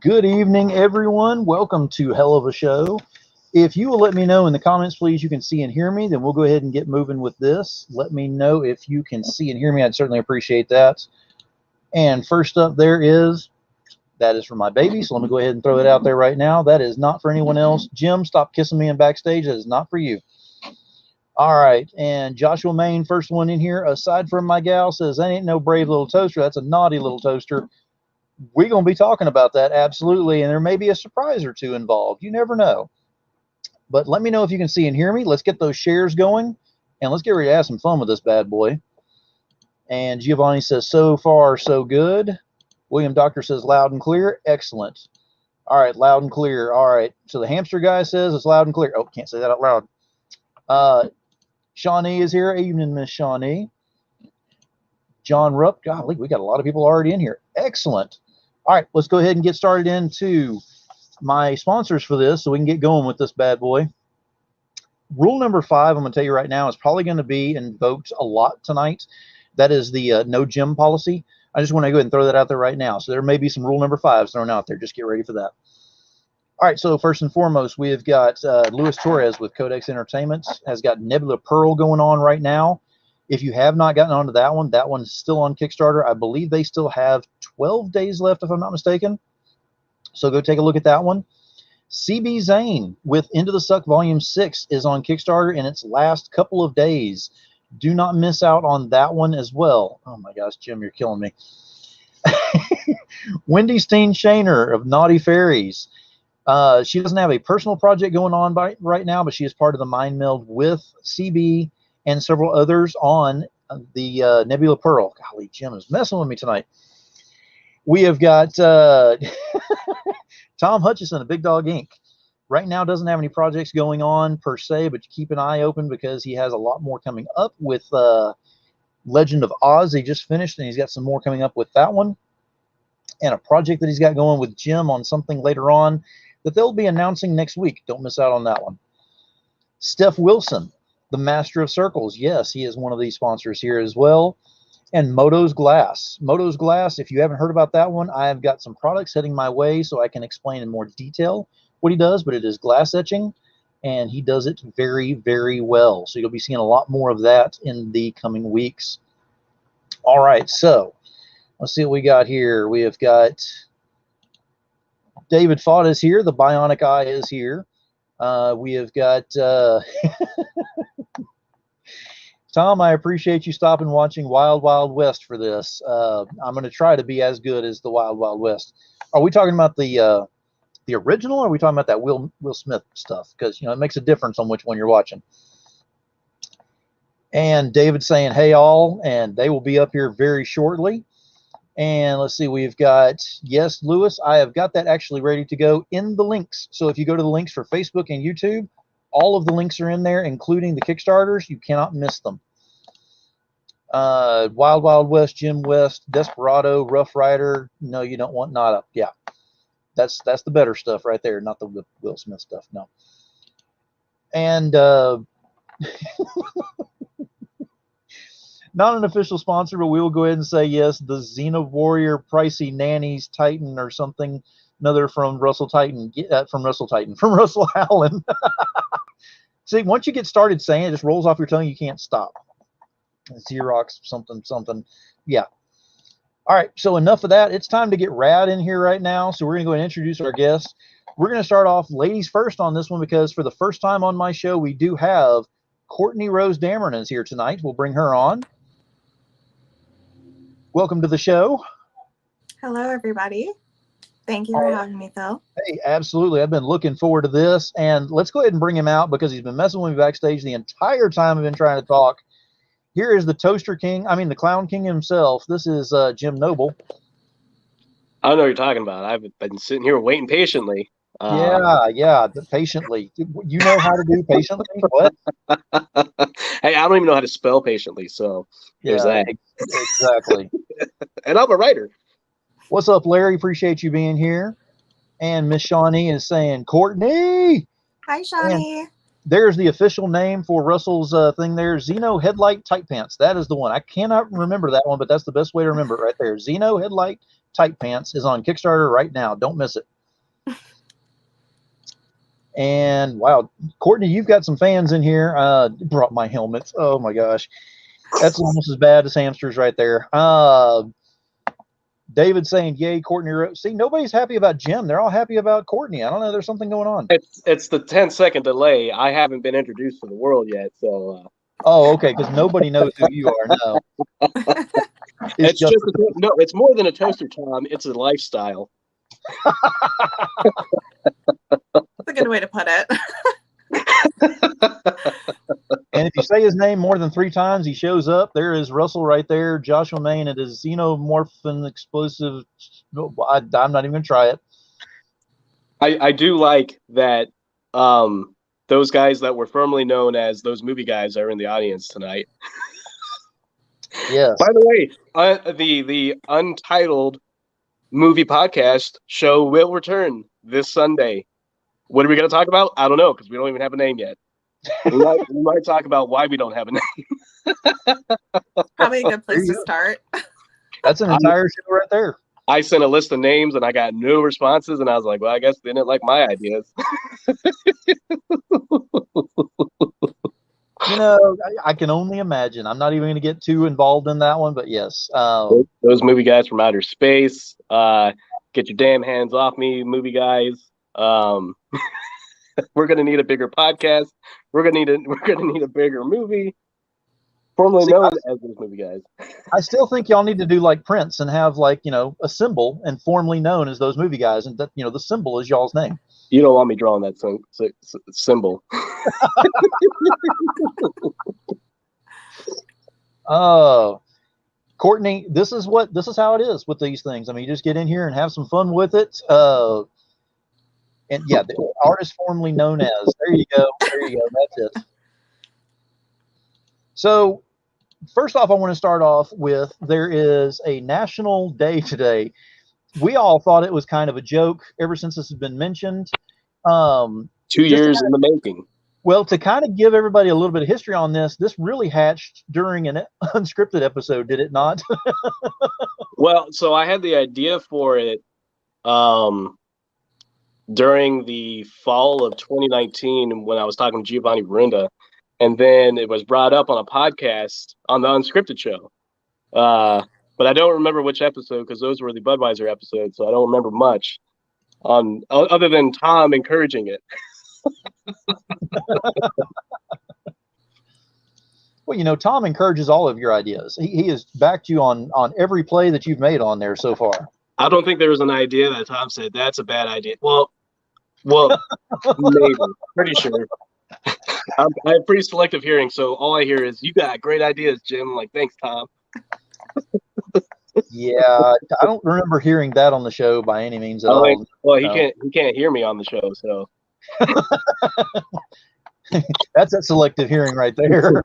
Good evening, everyone. Welcome to Hell of a Show. If you will let me know in the comments, please, you can see and hear me, then we'll go ahead and get moving with this. Let me know if you can see and hear me. I'd certainly appreciate that. And first up there is, that is for my baby, so let me go ahead and throw it out there right now. That is not for anyone else. Jim, stop kissing me in backstage. That is not for you. All right, and Joshua Main, first one in here, aside from my gal, says, that ain't no brave little toaster. That's a naughty little toaster. We're going to be talking about that, absolutely, and there may be a surprise or two involved. You never know. But let me know if you can see and hear me. Let's get those shares going, and let's get ready to have some fun with this bad boy. And Giovanni says, so far, so good. William Doctor says, loud and clear. Excellent. All right, loud and clear. All right, so the hamster guy says it's loud and clear. Oh, can't say that out loud. Shawnee is here. Evening, Miss Shawnee. John Rupp. Golly, we got a lot of people already in here. Excellent. All right, let's go ahead and get started into my sponsors for this so we can get going with this bad boy. Rule number 5, I'm going to tell you right now, is probably going to be invoked a lot tonight. That is the no gym policy. I just want to go ahead and throw that out there right now. So there may be some rule number 5s thrown out there. Just get ready for that. All right, so first and foremost, we have got Luis Torres with Codex Entertainment, has got Nebula Pearl going on right now. If you have not gotten onto that one's still on Kickstarter. I believe they still have 12 days left, if I'm not mistaken. So go take a look at that one. CB Zane with Into the Suck Volume 6 is on Kickstarter in its last couple of days. Do not miss out on that one as well. Oh my gosh, Jim, you're killing me. Wendy Steen Shaner of Naughty Fairies. She doesn't have a personal project going on right now, but she is part of the Mind Meld with CB and several others on the Nebula Pearl. Golly, Jim is messing with me tonight. We have got Tom Hutchison of Big Dog Inc. Right now doesn't have any projects going on per se, but keep an eye open because he has a lot more coming up with Legend of Oz. He just finished, and he's got some more coming up with that one. And a project that he's got going with Jim on something later on that they'll be announcing next week. Don't miss out on that one. Steph Wilson, the Master of Circles. Yes, he is one of these sponsors here as well. And Moto's Glass. Moto's Glass, if you haven't heard about that one, I have got some products heading my way so I can explain in more detail what he does, but it is glass etching, and he does it very, very well. So you'll be seeing a lot more of that in the coming weeks. All right, so let's see what we got here. We have got David Fott is here. The Bionic Eye is here. We have got Tom, I appreciate you stopping watching Wild Wild West for this. I'm going to try to be as good as the Wild Wild West. Are we talking about the original, or are we talking about that Will Smith stuff? Because, you know, it makes a difference on which one you're watching. And David saying, hey, all, and they will be up here very shortly. And let's see, we've got, yes, Lewis, I have got that actually ready to go in the links. So if you go to the links for Facebook and YouTube, all of the links are in there, including the Kickstarters. You cannot miss them. Wild Wild West, Jim West, Desperado, Rough Rider. No, you don't want Nada. Yeah, that's the better stuff right there, not the Will Smith stuff. No. And not an official sponsor, but we will go ahead and say yes, the Xena Warrior Pricey Nannies Titan or something. Another from Russell Titan, from Russell Allen. See, once you get started saying it, just rolls off your tongue. You can't stop. Xerox, something. Yeah. All right, so enough of that. It's time to get rad in here right now. So we're going to go and introduce our guests. We're going to start off ladies first on this one because for the first time on my show, we do have Courtney Rose Dameron is here tonight. We'll bring her on. Welcome to the show. Hello, everybody. Thank you for having me, Phil. Hey, absolutely. I've been looking forward to this. And let's go ahead and bring him out because he's been messing with me backstage the entire time I've been trying to talk. Here is the Toaster King, the Clown King himself. This is Jim Noble. I don't know what you're talking about. I've been sitting here waiting patiently. Yeah, patiently. You know how to do patiently? What? Hey, I don't even know how to spell patiently, so there's that. Exactly. And I'm a writer. What's up, Larry? Appreciate you being here. And Miss Shawnee is saying, Courtney! Hi, Shawnee. There's the official name for Russell's thing there. Xeno Headlight Tight Pants. That is the one. I cannot remember that one, but that's the best way to remember it right there. Xeno Headlight Tight Pants is on Kickstarter right now. Don't miss it. And wow, Courtney, you've got some fans in here. Brought my helmets. Oh my gosh, that's almost as bad as hamsters right there. David saying, "Yay, Courtney." See, nobody's happy about Jim. They're all happy about Courtney. I don't know. There's something going on. It's the 10-second delay. I haven't been introduced to the world yet, so. Oh, okay, because nobody knows who you are. No. It's just no. It's more than a toaster, Tom. It's a lifestyle. That's a good way to put it. And if you say his name more than 3 times, he shows up. There is Russell right there. Joshua Main. It is xenomorphin explosive. I'm not even going to try it. I do like that those guys that were formerly known as those movie guys are in the audience tonight. Yes. By the way, the Untitled movie podcast show will return this Sunday. What are we going to talk about? I don't know, because we don't even have a name yet. We might talk about why we don't have a name. Probably a good place to start. That's an entire show right there. I sent a list of names and I got no responses, and I was like, well, I guess they didn't like my ideas. You know, I can only imagine. I'm not even going to get too involved in that one, but yes. Those movie guys from outer space. Get your damn hands off me, movie guys. We're gonna need a bigger podcast. We're gonna need a bigger movie. Formerly known as those movie guys. I still think y'all need to do like Prince and have like, you know, a symbol and formerly known as those movie guys, and that, you know, the symbol is y'all's name. You don't want me drawing that symbol. Courtney, this is how it is with these things. I mean, you just get in here and have some fun with it. And yeah, the artist formerly known as. There you go. That's it. So, first off, I want to start off with there is a national day today. We all thought it was kind of a joke ever since this has been mentioned. 2 years in the making. Well, to kind of give everybody a little bit of history on this really hatched during an unscripted episode, did it not? Well, so I had the idea for it during the fall of 2019 when I was talking to Giovanni Brinda, and then it was brought up on a podcast on the Unscripted show. But I don't remember which episode, because those were the Budweiser episodes, so I don't remember much other than Tom encouraging it. Well, you know, Tom encourages all of your ideas. He has backed you on every play that you've made on there so far. I don't think there was an idea that Tom said, that's a bad idea. Well, maybe. Pretty sure. I have pretty selective hearing, so all I hear is, you got great ideas, Jim. I'm like, thanks, Tom. Yeah, I don't remember hearing that on the show by any means at all. Well, he can't hear me on the show, so. That's that selective hearing right there.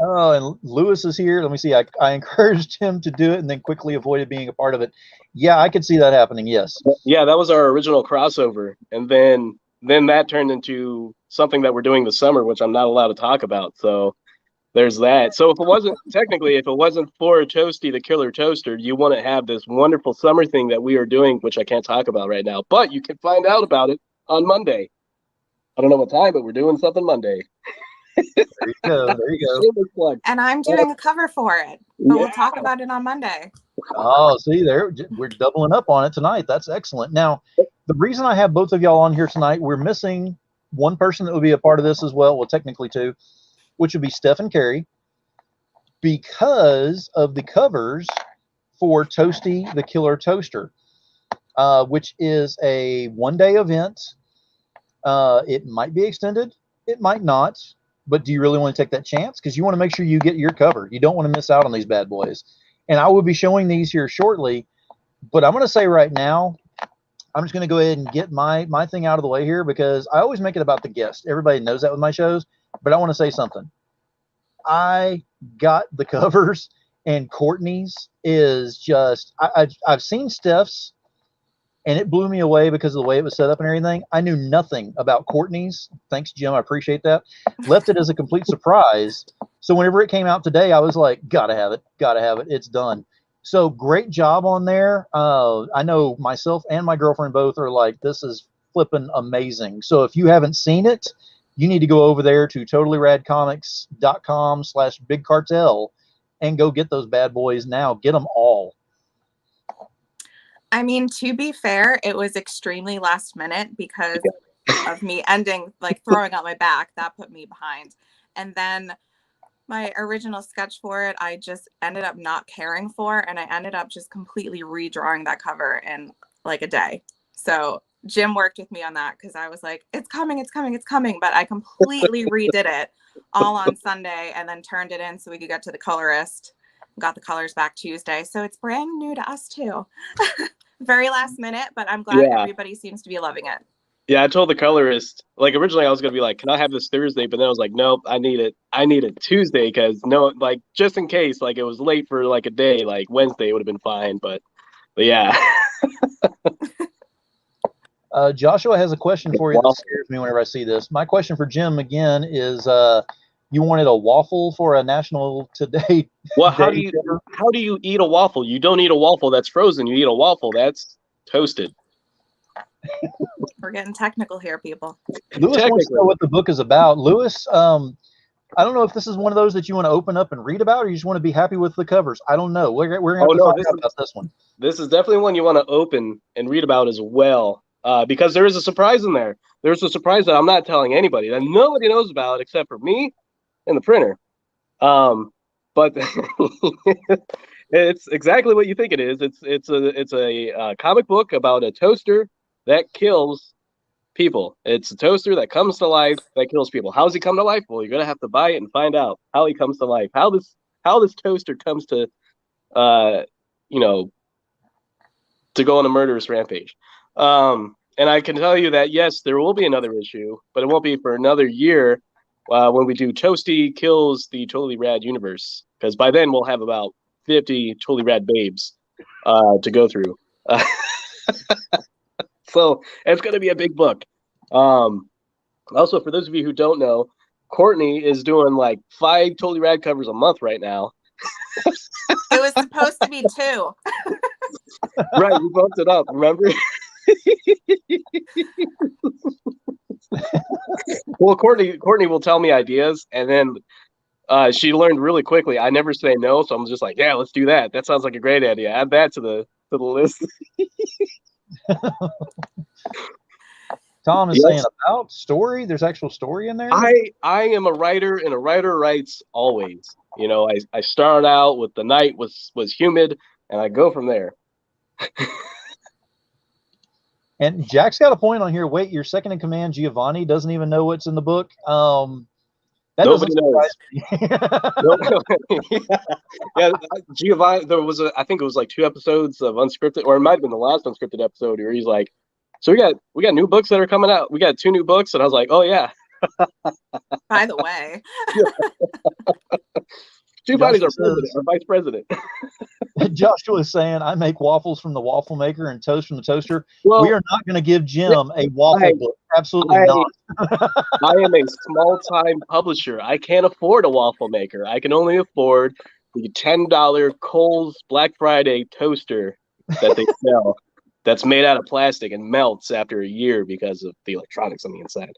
Oh, and Lewis is here. Let me see. I encouraged him to do it and then quickly avoided being a part of it. Yeah, I could see that happening. Yes. Yeah, that was our original crossover, and then that turned into something that we're doing this summer, which I'm not allowed to talk about. So there's that. So if it wasn't for Toastie the Killer Toaster, you want to have this wonderful summer thing that we are doing, which I can't talk about right now, but you can find out about it on Monday. I don't know what time, but we're doing something Monday. There you go. And I'm doing a cover for it, but we'll talk about it on Monday. Oh, see there, we're doubling up on it tonight. That's excellent. Now, the reason I have both of y'all on here tonight, we're missing one person that would be a part of this as well. Well, technically two, which would be Steph and Carrie, because of the covers for Toastie the Killer Toaster, which is a one-day event. It might be extended, it might not, but do you really want to take that chance? Because you want to make sure you get your cover. You don't want to miss out on these bad boys. And I will be showing these here shortly, but I'm going to say right now, I'm just going to go ahead and get my thing out of the way here, because I always make it about the guest. Everybody knows that with my shows, but I want to say something. I got the covers, and Courtney's is just, I've seen Steph's, and it blew me away because of the way it was set up and everything. I knew nothing about Courtney's. Thanks, Jim. I appreciate that. Left it as a complete surprise. So whenever it came out today, I was like, gotta have it. It's done. So great job on there. I know myself and my girlfriend both are like, this is flipping amazing. So if you haven't seen it, you need to go over there to totallyradcomics.com/big cartel and go get those bad boys now. Get them all. I mean, to be fair, it was extremely last minute because of me throwing out my back. That put me behind. And then my original sketch for it, I just ended up not caring for, and I ended up just completely redrawing that cover in like a day. So Jim worked with me on that because I was like, it's coming, it's coming, it's coming. But I completely redid it all on Sunday and then turned it in so we could get to the colorist. Got the colors back Tuesday. So it's brand new to us too. Very last minute, but I'm glad everybody seems to be loving it. Yeah, I told the colorist, like originally I was gonna be like, can I have this Thursday? But then I was like, nope, I need it Tuesday because like just in case like it was late for like a day, like Wednesday would have been fine. But yeah. Joshua has a question for you that scares me whenever I see this. My question for Jim again is, you wanted a waffle for a National Today? Well, how do you eat a waffle? You don't eat a waffle that's frozen. You eat a waffle that's toasted. We're getting technical here, people. Lewis wants to know what the book is about. Lewis, I don't know if this is one of those that you want to open up and read about, or you just want to be happy with the covers. I don't know. We're going to have to find out about this one. This is definitely one you want to open and read about as well, because there is a surprise in there. There's a surprise that I'm not telling anybody, that nobody knows about except for me and the printer. But it's exactly what you think it is. It's a comic book about a toaster that kills people. It's a toaster that comes to life that kills people. How does he come to life? Well, you're gonna have to buy it and find out how he comes to life. How this toaster comes to to go on a murderous rampage. And I can tell you that yes, there will be another issue, but it won't be for another year when we do Toastie Kills the Totally Rad Universe, because by then we'll have about 50 Totally Rad babes to go through. So it's going to be a big book. Also, for those of you who don't know, Courtney is doing like 5 Totally Rad covers a month right now. It was supposed to be 2. Right, you bumped it up, remember? Well, Courtney will tell me ideas, and then she learned really quickly. I never say no, so I'm just like, yeah, let's do that. That sounds like a great idea. Add that to the list. Tom is saying about story. There's actual story in there. I am a writer, and a writer writes always. You know, I start out with the night was humid, and I go from there. And Jack's got a point on here. Wait, your second in command, Giovanni, doesn't even know what's in the book. That Nobody knows. Yeah, Giovanni. There was I think it was like 2 episodes of unscripted, or it might have been the last unscripted episode where he's like, "So we got new books that are coming out. We got 2 new books," and I was like, "Oh yeah." By the way. Giovanni's our president, our vice president. Joshua is saying, I make waffles from the waffle maker and toast from the toaster. Well, we are not going to give Jim a waffle book. Absolutely not. I am a small-time publisher. I can't afford a waffle maker. I can only afford the $10 Kohl's Black Friday toaster that they sell that's made out of plastic and melts after a year because of the electronics on the inside.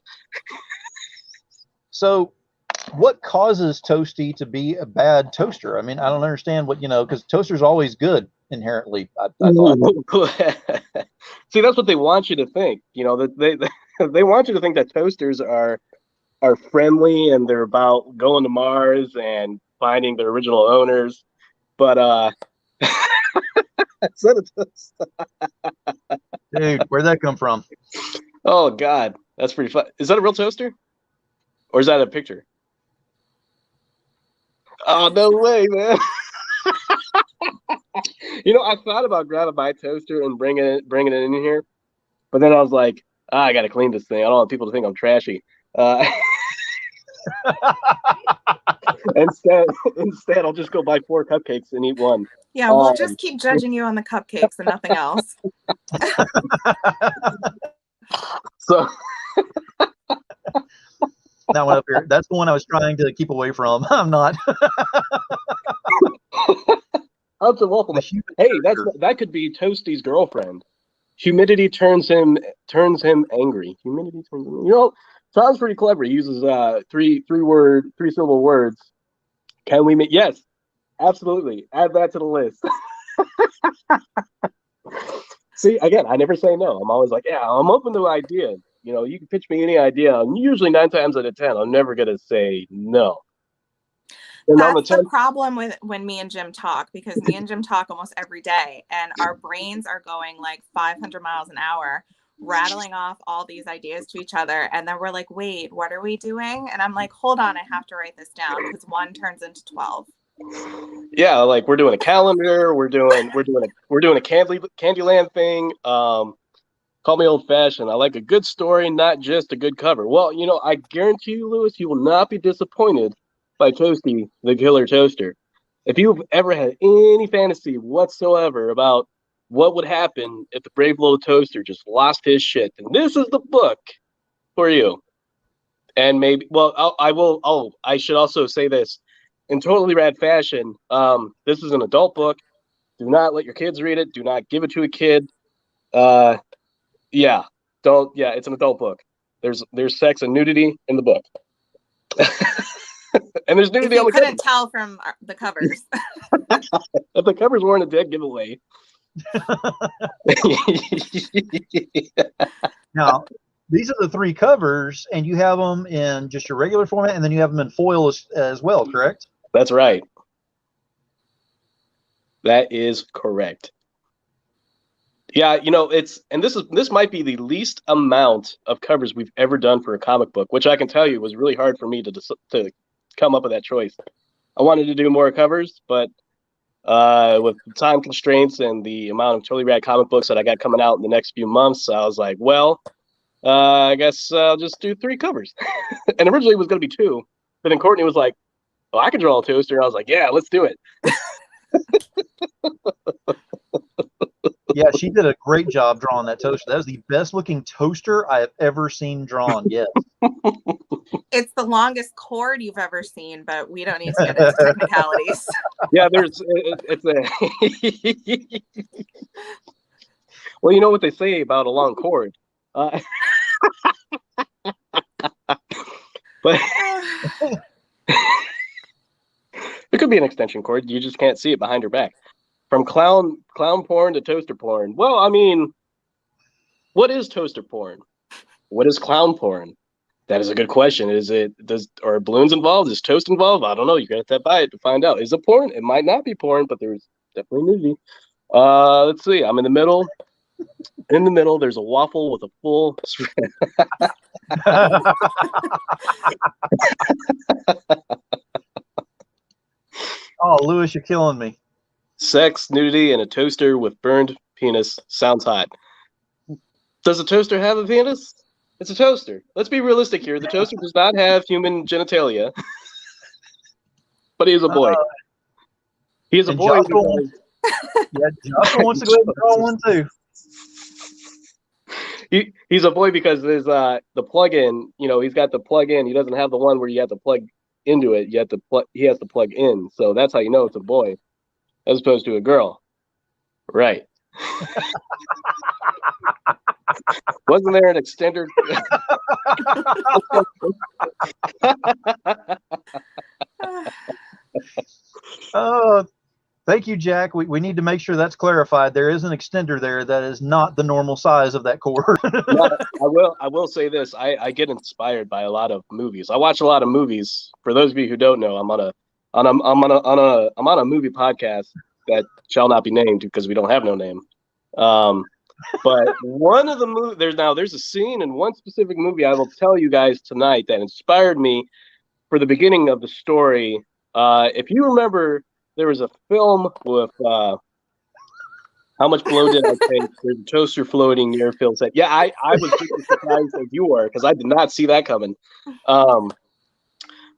So what causes Toastie to be a bad toaster? I mean, I don't understand what, because toaster's always good inherently. I thought. See, that's what they want you to think. That they want you to think that toasters are friendly and they're about going to Mars and finding their original owners. But dude, where'd that come from? Oh God, that's pretty fun. Is that a real toaster, or is that a picture? Oh, no way, man. I thought about grabbing my toaster and bringing it in here, but then I was like, I got to clean this thing. I don't want people to think I'm trashy. Instead, I'll just go buy 4 cupcakes and eat one. Yeah, we'll just keep judging you on the cupcakes and nothing else. So... That one up here. That's the one I was trying to keep away from. I'm not. How's a waffle man? Hey, that could be Toastie's girlfriend. Humidity turns him angry. Humidity turns him. Sounds pretty clever. He uses three syllable words. Can we make? Yes, absolutely. Add that to the list. See, again, I never say no. I'm always like, yeah, I'm open to ideas. You can pitch me any idea. And usually 9 times out of 10, I'm never gonna say no. And that's the problem with when me and Jim talk, because me and Jim talk almost every day, and our brains are going like 500 miles an hour, rattling off all these ideas to each other, and then we're like, wait, what are we doing? And I'm like, hold on, I have to write this down, because 1 turns into 12. Yeah, like we're doing a calendar, we're doing a Candyland thing. Call me old fashioned. I like a good story, not just a good cover. Well, I guarantee you, Lewis, you will not be disappointed by Toastie, the Killer Toaster. If you've ever had any fantasy whatsoever about what would happen if the brave little toaster just lost his shit, then this is the book for you. And maybe, well, I should also say this. In totally rad fashion, this is an adult book. Do not let your kids read it. Do not give it to a kid. It's an adult book. There's sex and nudity in the book. And there's nudity on the cover. You couldn't tell from the covers. If the covers weren't a dead giveaway. Now, these are the 3 covers, and you have them in just your regular format, and then you have them in foil as well, correct? That's right. That is correct. Yeah, this might be the least amount of covers we've ever done for a comic book, which I can tell you was really hard for me to come up with that choice. I wanted to do more covers, but with time constraints and the amount of Totally Rad comic books that I got coming out in the next few months, I was like, well, I guess I'll just do 3 covers. And originally it was going to be 2, but then Courtney was like, well, I can draw a toaster. And I was like, yeah, let's do it. Yeah, she did a great job drawing that toaster. That was the best looking toaster I have ever seen drawn. Yes. It's the longest cord you've ever seen, but we don't need to get into technicalities. Yeah, well, you know what they say about a long cord. But it could be an extension cord. You just can't see it behind her back. From clown porn to toaster porn. Well, I mean, what is toaster porn? What is clown porn? That is a good question. Are balloons involved? Is toast involved? I don't know. You're gonna have to buy it to find out. Is it porn? It might not be porn, but there's definitely nudity. Let's see. I'm in the middle. In the middle, there's a waffle with a full Oh, Lewis, you're killing me. Sex, nudity, and a toaster with burned penis. Sounds hot. Does a toaster have a penis? It's a toaster. Let's be realistic here. The toaster does not have human genitalia. But he is a boy. He is a boy. Joshua wants to go ahead and draw one too. He's a boy because there's the plug-in. He's got the plug-in. He doesn't have the one where you have to plug into it. He has to plug in. So that's how you know it's a boy, as opposed to a girl. Right. Wasn't there an extender? Thank you, Jack. We need to make sure that's clarified. There is an extender there that is not the normal size of that cord. I will say this. I get inspired by a lot of movies. I watch a lot of movies. For those of you who don't know, I'm on a movie podcast that shall not be named because we don't have no name. But one of the movies, there's a scene in one specific movie I will tell you guys tonight that inspired me for the beginning of the story. If you remember, there was a film with How Much Blow Did I Take? There's a toaster floating near Phil's head. Yeah, I was just as surprised as you were because I did not see that coming. But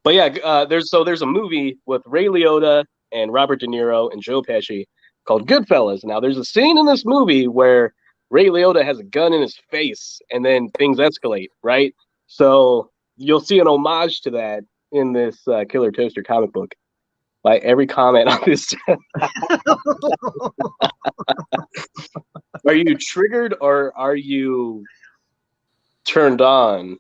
yeah, there's a movie with Ray Liotta and Robert De Niro and Joe Pesci called Goodfellas. Now, there's a scene in this movie where Ray Liotta has a gun in his face, and then things escalate, right? So you'll see an homage to that in this Killer Toaster comic book. by every comment on this. Are you triggered or are you turned on?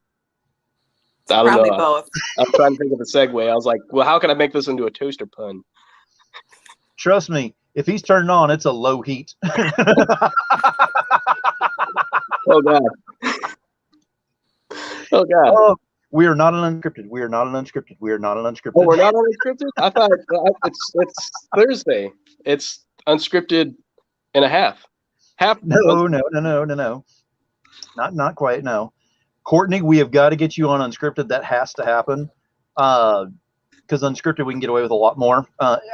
I don't Probably know. both. I'm trying to think of a segue. I was like, well, how can I make this into a toaster pun? Trust me, if he's turned on, it's a low heat. Oh God. Oh God. Oh, we are not an unscripted. We are not an unscripted. We are not an unscripted. Oh, we're not on unscripted? I thought it's Thursday. It's unscripted and a half. No. Not quite, no. Courtney, we have got to get you on unscripted. That has to happen. Because unscripted, we can get away with a lot more.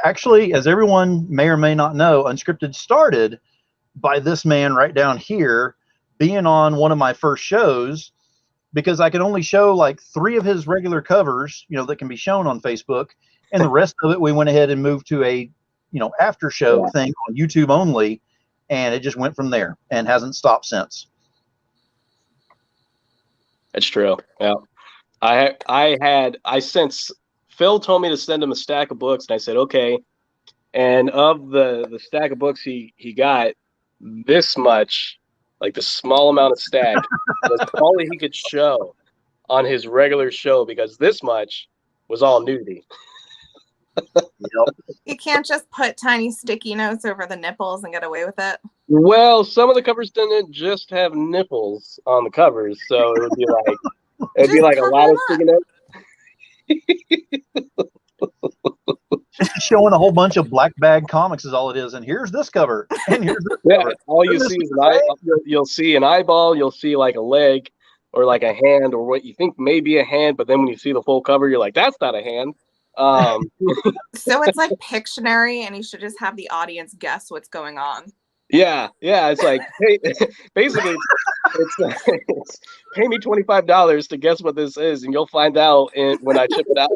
Actually, as everyone may or may not know, unscripted started by this man right down here being on one of my first shows, because I could only show like 3 of his regular covers, you know, that can be shown on Facebook. And the rest of it, we went ahead and moved to a, you know, after show thing on YouTube only. And it just went from there and hasn't stopped since. It's true. Yeah. Since Phil told me to send him a stack of books, and I said, okay. And of the stack of books he got, this much, like the small amount of stack, was all he could show on his regular show, because this much was all nudity. You can't just put tiny sticky notes over the nipples and get away with it. Well, some of the covers didn't just have nipples on the covers, so it would be like a lot of sticky notes. Showing a whole bunch of black bag comics is all it is, and here's this cover, and here's this cover. All you see is you'll see an eyeball, you'll see like a leg or like a hand or what you think may be a hand, but then when you see the full cover, you're like, that's not a hand. So it's like Pictionary, and you should just have the audience guess what's going on. Yeah, it's like, hey, basically, it's pay me $25 to guess what this is, and you'll find out when I chip it out.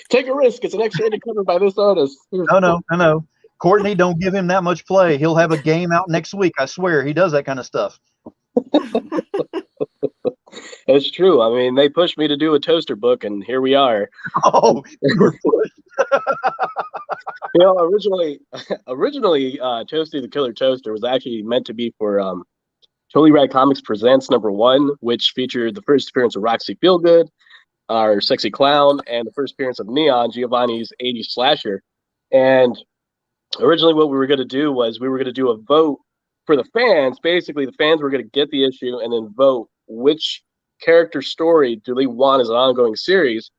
Take a risk. It's an X-rated cover by this artist. No. Courtney, don't give him that much play. He'll have a game out next week. I swear, he does that kind of stuff. It's true. I mean, they pushed me to do a toaster book, and here we are. Oh, you know, originally, Toastie the Killer Toaster was actually meant to be for Totally Rad Comics Presents #1, which featured the first appearance of Roxy Feelgood, our sexy clown, and the first appearance of Neon, Giovanni's 80s slasher. And originally what we were going to do was we were going to do a vote for the fans. Basically, the fans were going to get the issue and then vote which character story do they want as an ongoing series.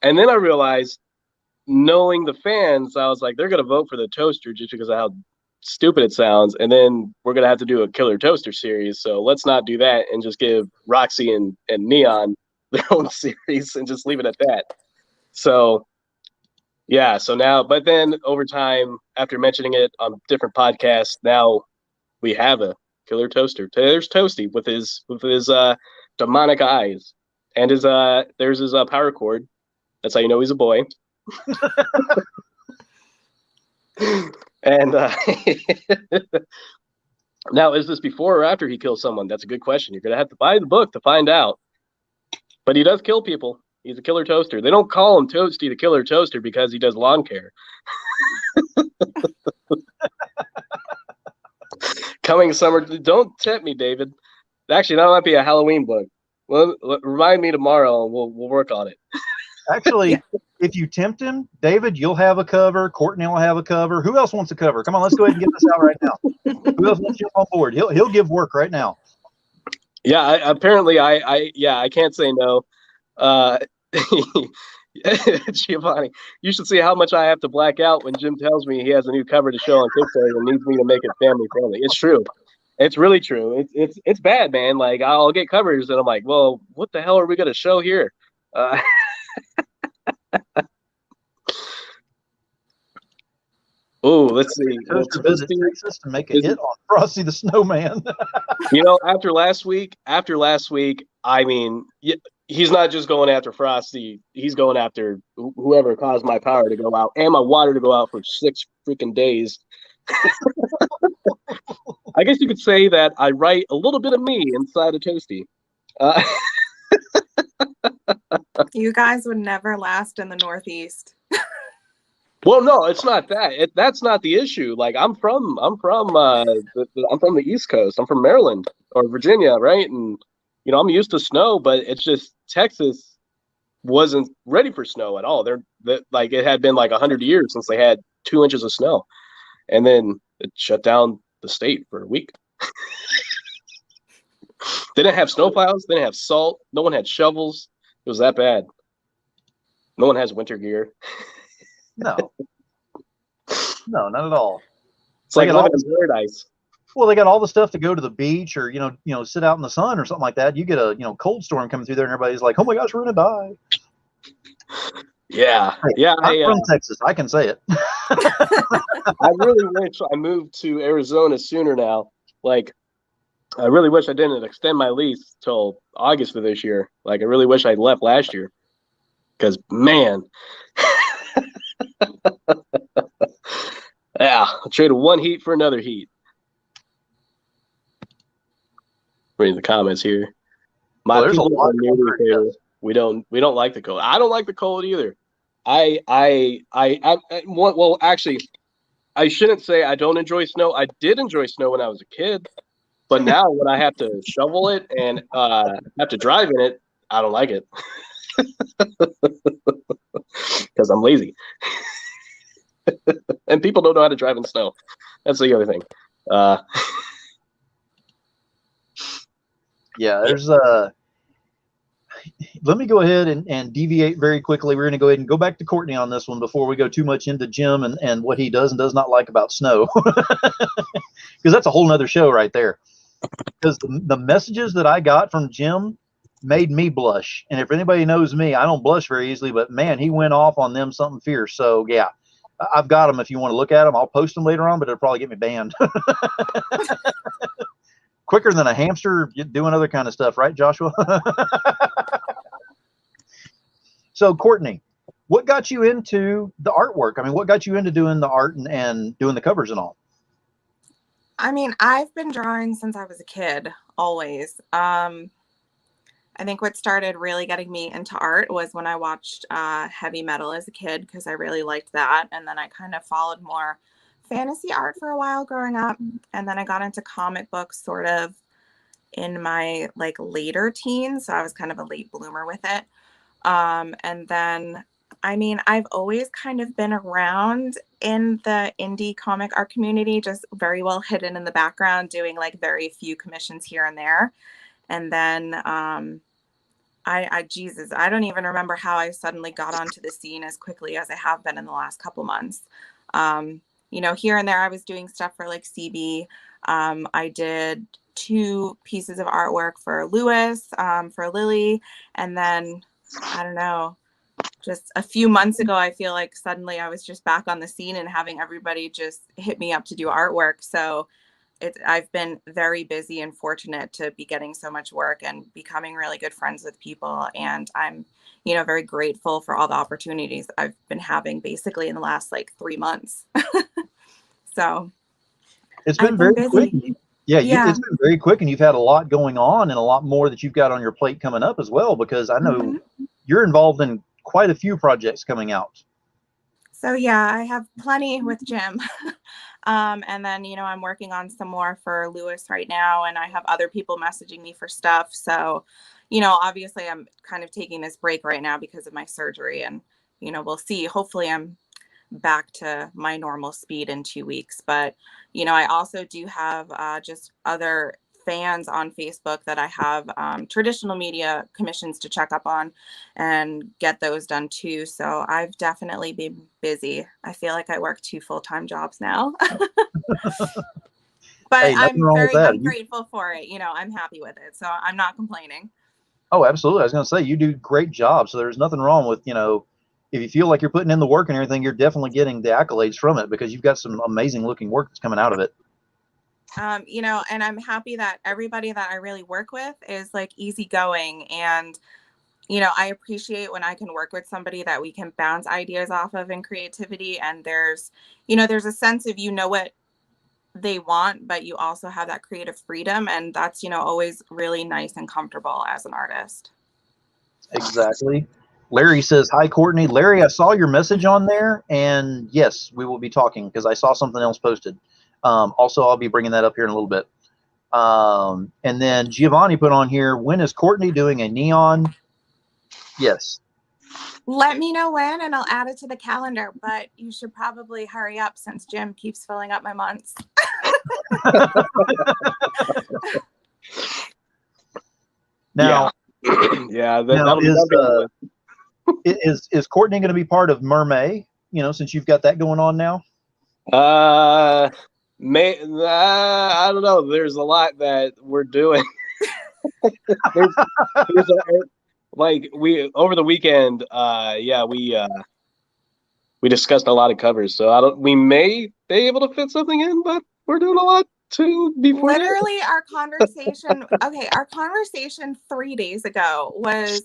And then I realized, knowing the fans, I was like, they're going to vote for the Toaster just because of how stupid it sounds. And then we're going to have to do a Killer Toaster series. So let's not do that and just give Roxy and Neon their own series and just leave it at that. So yeah, so now, but then over time, after mentioning it on different podcasts, now we have a Killer Toaster. There's Toastie with his demonic eyes, and there's his power cord. That's how you know he's a boy. And now, is this before or after he kills someone? That's a good question. You're gonna have to buy the book to find out. But he does kill people. He's a killer toaster. They don't call him Toastie the Killer Toaster because he does lawn care. Coming summer. Don't tempt me, David. Actually, that might be a Halloween book. Well, remind me tomorrow, and we'll work on it. Actually, if you tempt him, David, you'll have a cover. Courtney will have a cover. Who else wants a cover? Come on, let's go ahead and get this out right now. Who else wants to jump on board? He'll give work right now. Yeah, apparently I can't say no. Giovanni, you should see how much I have to black out when Jim tells me he has a new cover to show on Kickstarter and needs me to make it family friendly. It's true. It's really true. It's bad, man. Like, I'll get covers and I'm like, well, what the hell are we gonna show here? Oh, let's see. Visit Texas to make a hit on Frosty the Snowman. You know, after last week, I mean, he's not just going after Frosty. He's going after whoever caused my power to go out and my water to go out for 6 freaking days. I guess you could say that I write a little bit of me inside of Toastie. You guys would never last in the Northeast. Well, no, it's not that. That's not the issue. Like I'm from the East Coast. I'm from Maryland or Virginia, right? And I'm used to snow, but it's just Texas wasn't ready for snow at all. Like it had been like 100 years since they had 2 inches of snow, and then it shut down the state for a week. They didn't have snowplows. They didn't have salt. No one had shovels. It was that bad. No one has winter gear. No, not at all. It's like living in paradise. Well, they got all the stuff to go to the beach or sit out in the sun or something like that. You get a cold storm coming through there, and everybody's like, "Oh my gosh, we're gonna die." Yeah, yeah. I'm from Texas. I can say it. I really wish I moved to Arizona sooner now. Like, I really wish I didn't extend my lease till August of this year. Like, I really wish I'd left last year. Because, man. Yeah, I traded one heat for another heat. Reading the comments here. My people are nearly we don't like the cold. I don't like the cold either. Well, actually, I shouldn't say I don't enjoy snow. I did enjoy snow when I was a kid, but now when I have to shovel it and have to drive in it, I don't like it because I'm lazy. And people don't know how to drive in snow. That's the other thing. Yeah, there's let me go ahead and deviate very quickly. We're going to go ahead and go back to Courtney on this one before we go too much into Jim and what he does and does not like about snow. Because that's a whole nother show right there. Because the messages that I got from Jim made me blush. And if anybody knows me, I don't blush very easily, but man, he went off on them something fierce. So yeah, I've got them. If you want to look at them, I'll post them later on, but it'll probably get me banned. Quicker than a hamster doing other kind of stuff, right, Joshua? So, Courtney, what got you into the artwork? I mean, what got you into doing the art and doing the covers and all? I mean, I've been drawing since I was a kid, always. I think what started really getting me into art was when I watched heavy metal as a kid, because I really liked that. And then I kind of followed more fantasy art for a while growing up. And then I got into comic books sort of in my like later teens. So I was kind of a late bloomer with it. And then, I mean, I've always kind of been around in the indie comic art community, just very well hidden in the background, doing like very few commissions here and there. And then, Jesus, I don't even remember how I suddenly got onto the scene as quickly as I have been in the last couple months. Here and there, I was doing stuff for like CB. I did 2 pieces of artwork for Lewis, for Lily, and then I don't know, just a few months ago, I feel like suddenly I was just back on the scene and having everybody just hit me up to do artwork. So I've been very busy and fortunate to be getting so much work and becoming really good friends with people. And I'm, very grateful for all the opportunities I've been having basically in the last like 3 months. So it's been very quick. Yeah, it's been very quick, and you've had a lot going on and a lot more that you've got on your plate coming up as well, because I know you're involved in quite a few projects coming out. So yeah, I have plenty with Jim. And then, I'm working on some more for Lewis right now, and I have other people messaging me for stuff. So, obviously I'm kind of taking this break right now because of my surgery, and, we'll see. Hopefully I'm back to my normal speed in 2 weeks. But, I also do have just other fans on Facebook that I have traditional media commissions to check up on and get those done too. So I've definitely been busy. I feel like I work 2 full-time jobs now. But hey, I'm grateful for it. I'm happy with it. So I'm not complaining. Oh, absolutely. I was going to say, you do a great job. So there's nothing wrong with, if you feel like you're putting in the work and everything, you're definitely getting the accolades from it, because you've got some amazing looking work that's coming out of it. And I'm happy that everybody that I really work with is like easygoing, and, I appreciate when I can work with somebody that we can bounce ideas off of and creativity. And there's a sense of, what they want, but you also have that creative freedom. And that's, always really nice and comfortable as an artist. Exactly. Larry says, hi, Courtney. Larry, I saw your message on there, and yes, we will be talking because I saw something else posted. Also, I'll be bringing that up here in a little bit. And then Giovanni put on here, when is Courtney doing a neon? Yes. Let me know when, and I'll add it to the calendar. But you should probably hurry up since Jim keeps filling up my months. Now, yeah, now is Courtney going to be part of Mermaid? You know, since you've got that going on now. I don't know. There's a lot that we're doing. Like we over the weekend, we discussed a lot of covers. So we may be able to fit something in, but we're doing a lot too before. Literally, our conversation 3 days ago was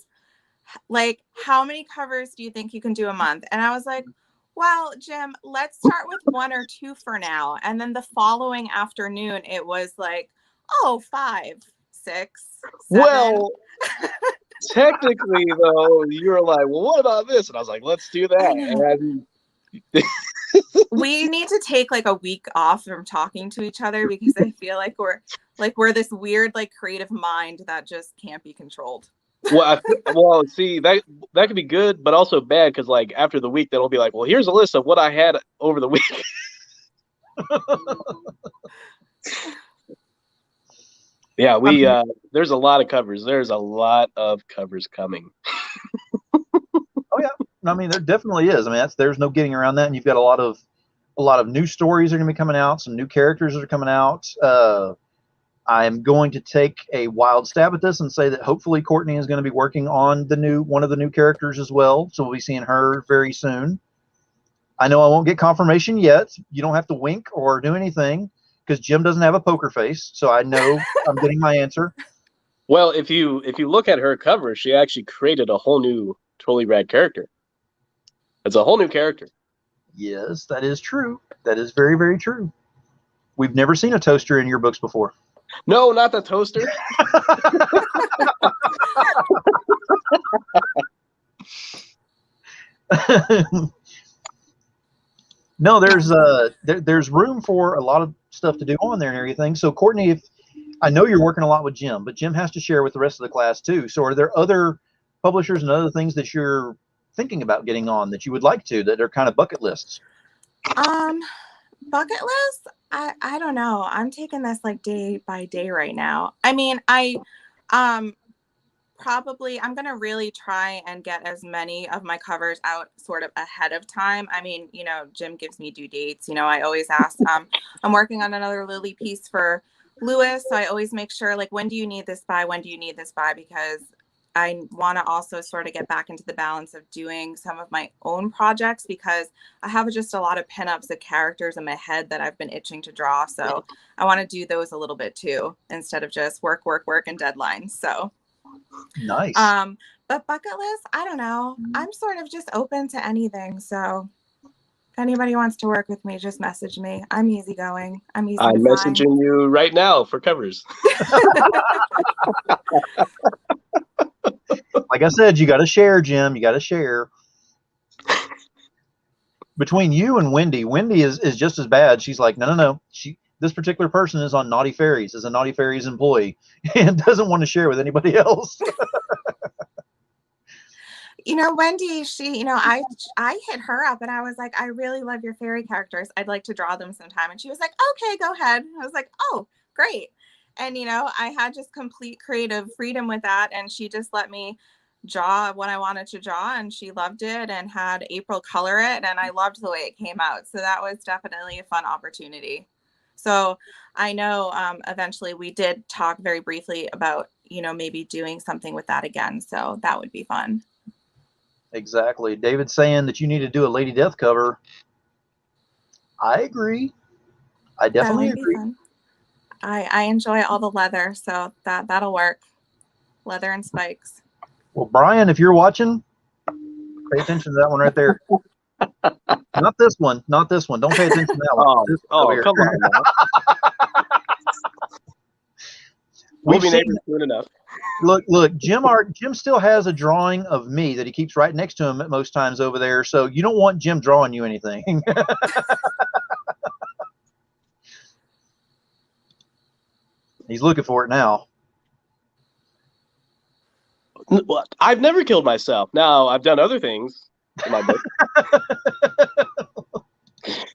like, how many covers do you think you can do a month? And I was like, well, Jim, let's start with 1 or 2 for now. And then the following afternoon, it was like, 5, 6, 7. Well, technically, though, you were like, well, what about this? And I was like, let's do that. And we need to take like a week off from talking to each other because I feel like we're this weird, like, creative mind that just can't be controlled. Well, see, that could be good, but also bad because, like, after the week, that'll be like, well, here's a list of what I had over the week. Yeah, there's a lot of covers. There's a lot of covers coming. Oh yeah, I mean, there definitely is. I mean, there's no getting around that. And you've got a lot of new stories are going to be coming out. Some new characters that are coming out. I'm going to take a wild stab at this and say that hopefully Courtney is going to be working on one of the new characters as well. So we'll be seeing her very soon. I know I won't get confirmation yet. You don't have to wink or do anything because Jim doesn't have a poker face. So I know I'm getting my answer. Well, if you look at her cover, she actually created a whole new Totally Rad character. It's a whole new character. Yes, that is true. That is very, very true. We've never seen a toaster in your books before. No, not the toaster. No, there's room for a lot of stuff to do on there and everything. So Courtney, I know you're working a lot with Jim, but Jim has to share with the rest of the class too. So are there other publishers and other things that you're thinking about getting on that you would like to, that are kind of bucket lists? Bucket list? I don't know. I'm taking this like day by day right now. I mean, I'm going to really try and get as many of my covers out sort of ahead of time. I mean, you know, Jim gives me due dates. You know, I always ask, I'm working on another Lily piece for Lewis. So I always make sure, like, when do you need this by? When do you need this by? Because I want to also sort of get back into the balance of doing some of my own projects because I have just a lot of pinups of characters in my head that I've been itching to draw. So I want to do those a little bit too, instead of just work, and deadlines. So nice. But bucket list, I don't know. I'm sort of just open to anything. So if anybody wants to work with me, just message me. I'm easygoing. I'm messaging you right now for covers. Like I said, you got to share, Jim. You got to share. Between you and Wendy is just as bad. She's like, no. This particular person is on Naughty Fairies, is a Naughty Fairies employee, and doesn't want to share with anybody else. You know, Wendy, she, you know, I hit her up and I was like, I really love your fairy characters. I'd like to draw them sometime. And she was like, okay, go ahead. I was like, oh, great. And, you know, I had just complete creative freedom with that. And she just let me draw what I wanted to draw. And she loved it and had April color it. And I loved the way it came out. So that was definitely a fun opportunity. So I know eventually we did talk very briefly about, you know, maybe doing something with that again. So that would be fun. Exactly. David's saying that you need to do a Lady Death cover. I agree. I definitely agree. Fun. I enjoy all the leather, so that'll work. Leather and spikes. Well, Brian, if you're watching, pay attention to that one right there. Not this one. Not this one. Don't pay attention to that one. Come on now. We've neighbors soon enough. Look, Jim still has a drawing of me that he keeps right next to him at most times over there, so you don't want Jim drawing you anything. He's looking for it now. I've never killed myself. Now, I've done other things in my book.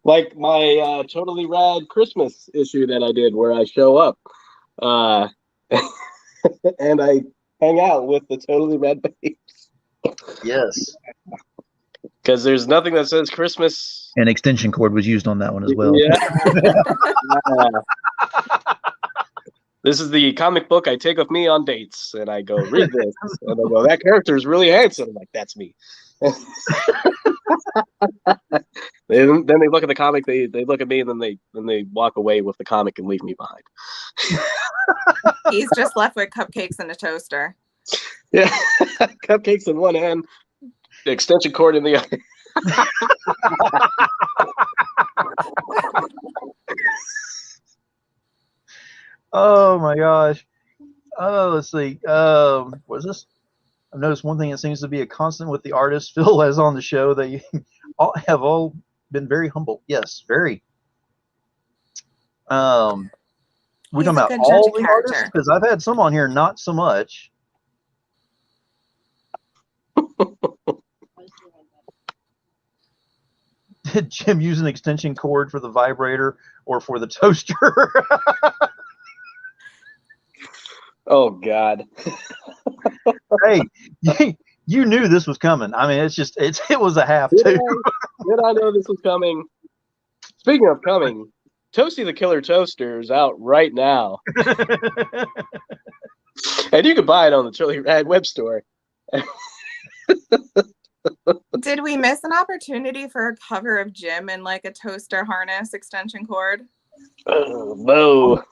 Like my Totally Rad Christmas issue that I did where I show up and I hang out with the Totally Rad babes. Yes. Because there's nothing that says Christmas. An extension cord was used on that one as well. Yeah. This is the comic book I take with me on dates. And I go, read this. And they go, that character is really handsome. I'm like, that's me. Then they look at the comic, they look at me, and then they walk away with the comic and leave me behind. He's just left with cupcakes and a toaster. Yeah, cupcakes in one hand, the extension cord in the other. Oh my gosh. Oh, let's see. What is this? I've noticed one thing that seems to be a constant with the artists Phil has on the show. They have all been very humble. Yes, very. We talking about all the artists? Because I've had some on here, not so much. Did Jim use an extension cord for the vibrator or for the toaster? Oh God. Hey, you knew this was coming. I mean, it was a half Did too. Did I know this was coming? Speaking of coming, Toastie the Killer Toaster is out right now. And you can buy it on the Totally Rad web store. Did we miss an opportunity for a cover of Jim in like a toaster harness extension cord? No.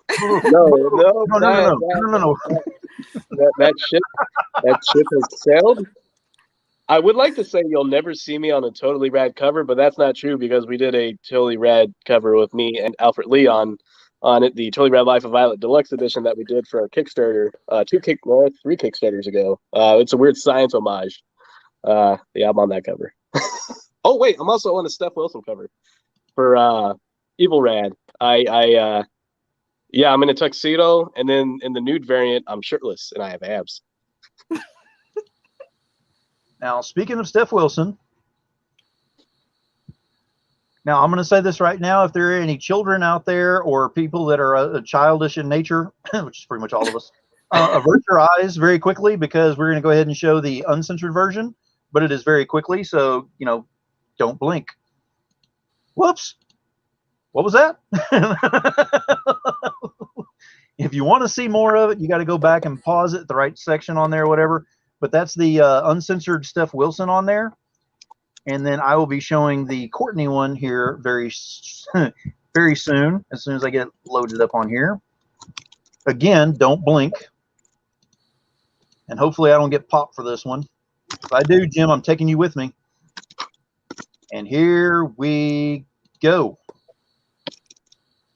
That ship has sailed. I would like to say you'll never see me on a Totally Rad cover, but that's not true because we did a Totally Rad cover with me and Alfred Lee on it, the Totally Rad Life of Violet Deluxe Edition that we did for our Kickstarter, 3 Kickstarters ago. It's a weird science homage. Yeah, I'm on that cover. Oh wait, I'm also on the Steph Wilson cover for Evil Rad. I'm in a tuxedo, and then in the nude variant, I'm shirtless and I have abs. Now, speaking of Steph Wilson, now I'm going to say this right now. If there are any children out there or people that are childish in nature, which is pretty much all of us, avert your eyes very quickly because we're going to go ahead and show the uncensored version, but it is very quickly, so, don't blink. Whoops. What was that? If you want to see more of it, you got to go back and pause it, the right section on there or whatever. But that's the uncensored Steph Wilson on there. And then I will be showing the Courtney one here very soon, as soon as I get loaded up on here. Again, don't blink. And hopefully I don't get popped for this one. If I do, Jim, I'm taking you with me. And here we go.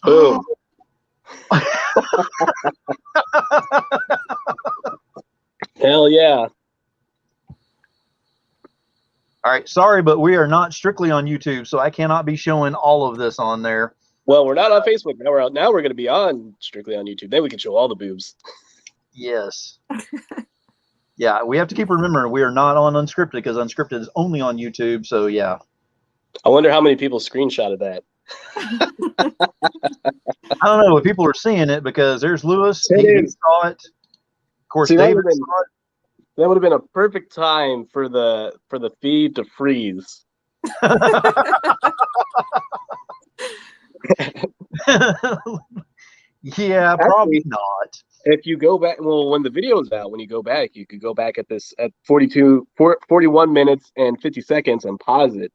Boom. Hell yeah. All right, sorry, but we are not strictly on YouTube, so I cannot be showing all of this on there. Well, we're not on Facebook. Now we're going to be on strictly on YouTube. Then we can show all the boobs. Yes. Yeah, we have to keep remembering we are not on Unscripted because Unscripted is only on YouTube, so yeah. I wonder how many people screenshotted that. I don't know, but people are seeing it because there's Lewis. He saw it. Of course, David saw it. That would have been a perfect time for the feed to freeze. Yeah, probably not. If you go back, well, when the video is out, when you go back, you could go back at 41 minutes and 50 seconds and pause it.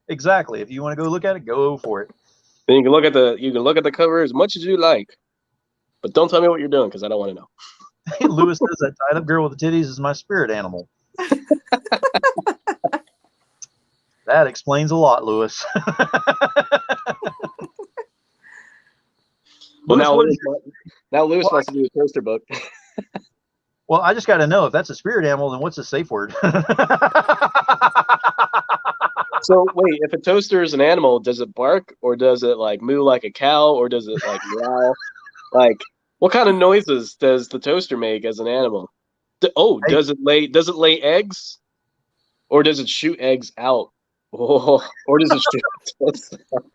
Exactly. If you want to go look at it, go for it. Then you can look at the cover as much as you like, but don't tell me what you're doing because I don't want to know. Lewis says that tied up girl with the titties is my spirit animal. That explains a lot, Lewis. Well, Lewis, now Lewis wants to do a toaster book. Well, I just got to know if that's a spirit animal, then what's a safe word? So wait, if a toaster is an animal, does it bark or does it like moo like a cow or does it like meow? Like, what kind of noises does the toaster make as an animal? Does it lay eggs, or does it shoot eggs out? Or does it shoot toast out?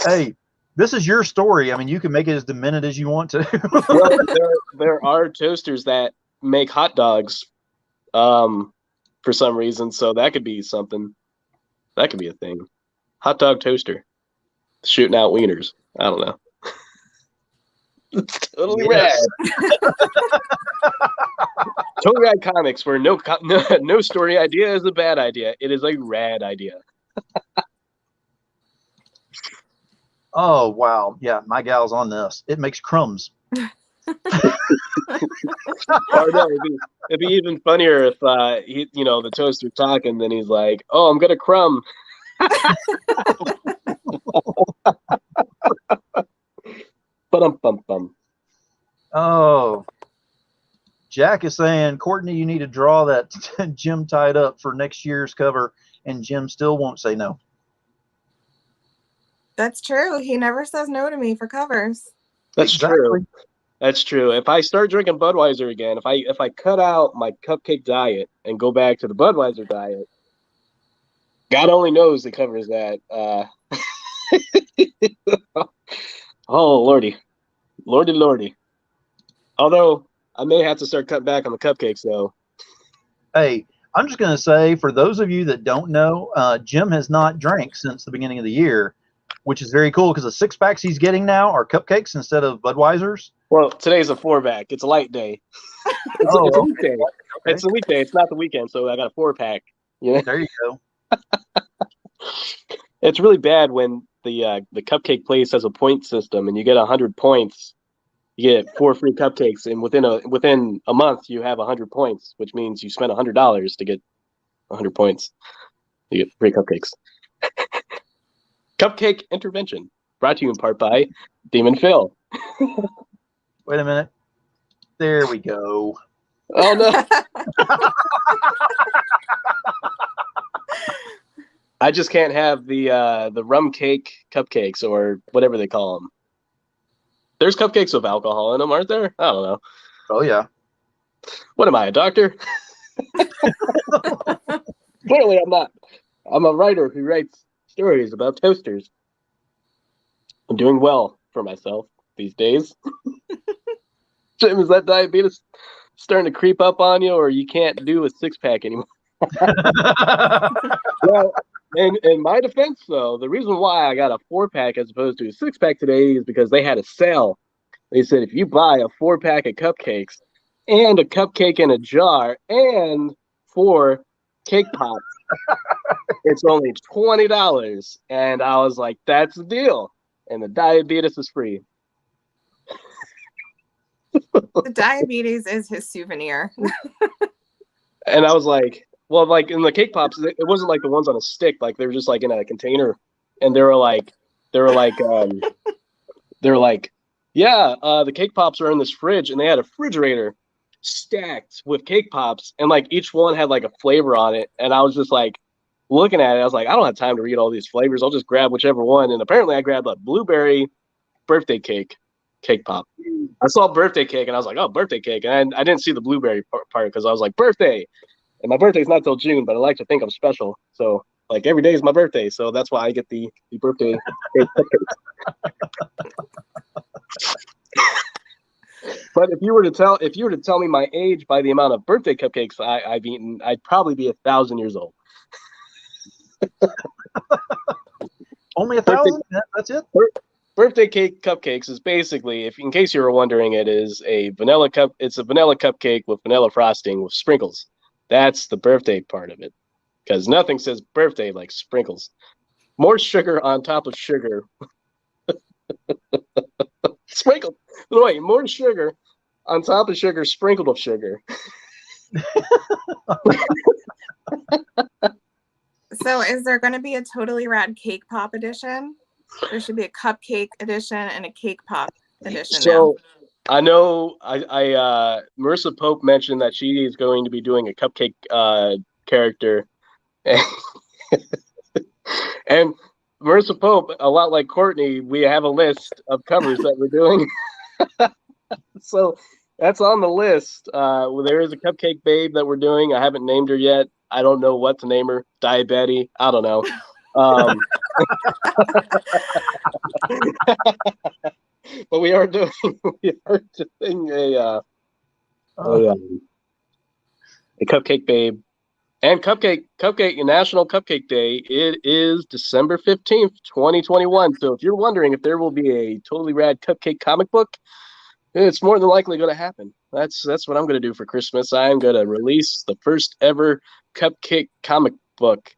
Hey, this is your story. I mean, you can make it as demented as you want to. Well, there are toasters that make hot dogs, for some reason. So that could be something. That could be a thing. Hot dog toaster, shooting out wieners. I don't know. It's totally rad. Totally Rad Comics, where no story idea is a bad idea. It is a rad idea. Oh, wow. Yeah, my gal's on this. It makes crumbs. Or no, it'd be even funnier if the toaster talking, then he's like, "Oh, I'm gonna crumb." Bum. Oh, Jack is saying, Courtney, you need to draw that Jim tied up for next year's cover, and Jim still won't say no. That's true. He never says no to me for covers. That's true. That's true. If I start drinking Budweiser again, if I cut out my cupcake diet and go back to the Budweiser diet, God only knows the covers that. Oh, lordy. Although I may have to start cutting back on the cupcakes, though. Hey, I'm just going to say, for those of you that don't know, Jim has not drank since the beginning of the year, which is very cool because the 6-packs he's getting now are cupcakes instead of Budweisers. Well, today's a 4-pack. It's a light day. It's a weekday. Okay. It's a weekday. It's not the weekend, so I got a 4-pack. You know? There you go. It's really bad when the cupcake place has a point system, and you get 100 points. You get 4 free cupcakes, and within a month you have 100 points, which means you spend $100 to get 100 points. You get free cupcakes. Cupcake intervention brought to you in part by Demon Phil. Wait a minute. There we go. Oh no. I just can't have the rum cake cupcakes or whatever they call them. There's cupcakes with alcohol in them, aren't there? I don't know. Oh yeah. What am I, a doctor? Clearly I'm not. I'm a writer who writes stories about toasters. I'm doing well for myself these days. Jim, is that diabetes starting to creep up on you, or you can't do a 6-pack anymore? Well, in my defense, though, the reason why I got a 4-pack as opposed to a 6-pack today is because they had a sale. They said if you buy a 4-pack of cupcakes and a cupcake in a jar and 4 cake pops, it's only $20. And I was like, that's the deal. And the diabetes is free. The diabetes is his souvenir. And I was like, well, like in the cake pops, it wasn't like the ones on a stick. Like they were just like in a container, and they were like, yeah, the cake pops are in this fridge, and they had a refrigerator stacked with cake pops, and like each one had like a flavor on it. And I was just like looking at it, I was like, I don't have time to read all these flavors. I'll just grab whichever one. And apparently, I grabbed a blueberry birthday cake pop. I saw birthday cake, and I was like, oh, birthday cake. And I didn't see the blueberry part because I was like, birthday. And my birthday's not till June, but I like to think I'm special. So, like, every day is my birthday. So that's why I get the birthday cake cupcakes. But if you were to tell me my age by the amount of birthday cupcakes I've eaten, I'd probably be 1,000 years old. Only 1,000? That's it? Birthday cake cupcakes is basically, in case you were wondering, it's a vanilla cupcake with vanilla frosting with sprinkles. That's the birthday part of it, because nothing says birthday like sprinkles. More sugar on top of sugar. Sprinkled. Wait, more sugar on top of sugar, sprinkled with sugar. So is there going to be a Totally Rad Cake Pop edition? There should be a cupcake edition and a cake pop edition So I know Marissa Pope mentioned that she is going to be doing a cupcake character. And Marissa Pope, a lot like Courtney, we have a list of covers that we're doing. So that's on the list. There is a cupcake babe that we're doing. I haven't named her yet. I don't know what to name her. Diabetes. I don't know. But we are doing a cupcake babe. And Cupcake National Cupcake Day, it is December 15th, 2021. So if you're wondering if there will be a Totally Rad Cupcake comic book, it's more than likely going to happen. That's what I'm going to do for Christmas. I'm going to release the first ever cupcake comic book.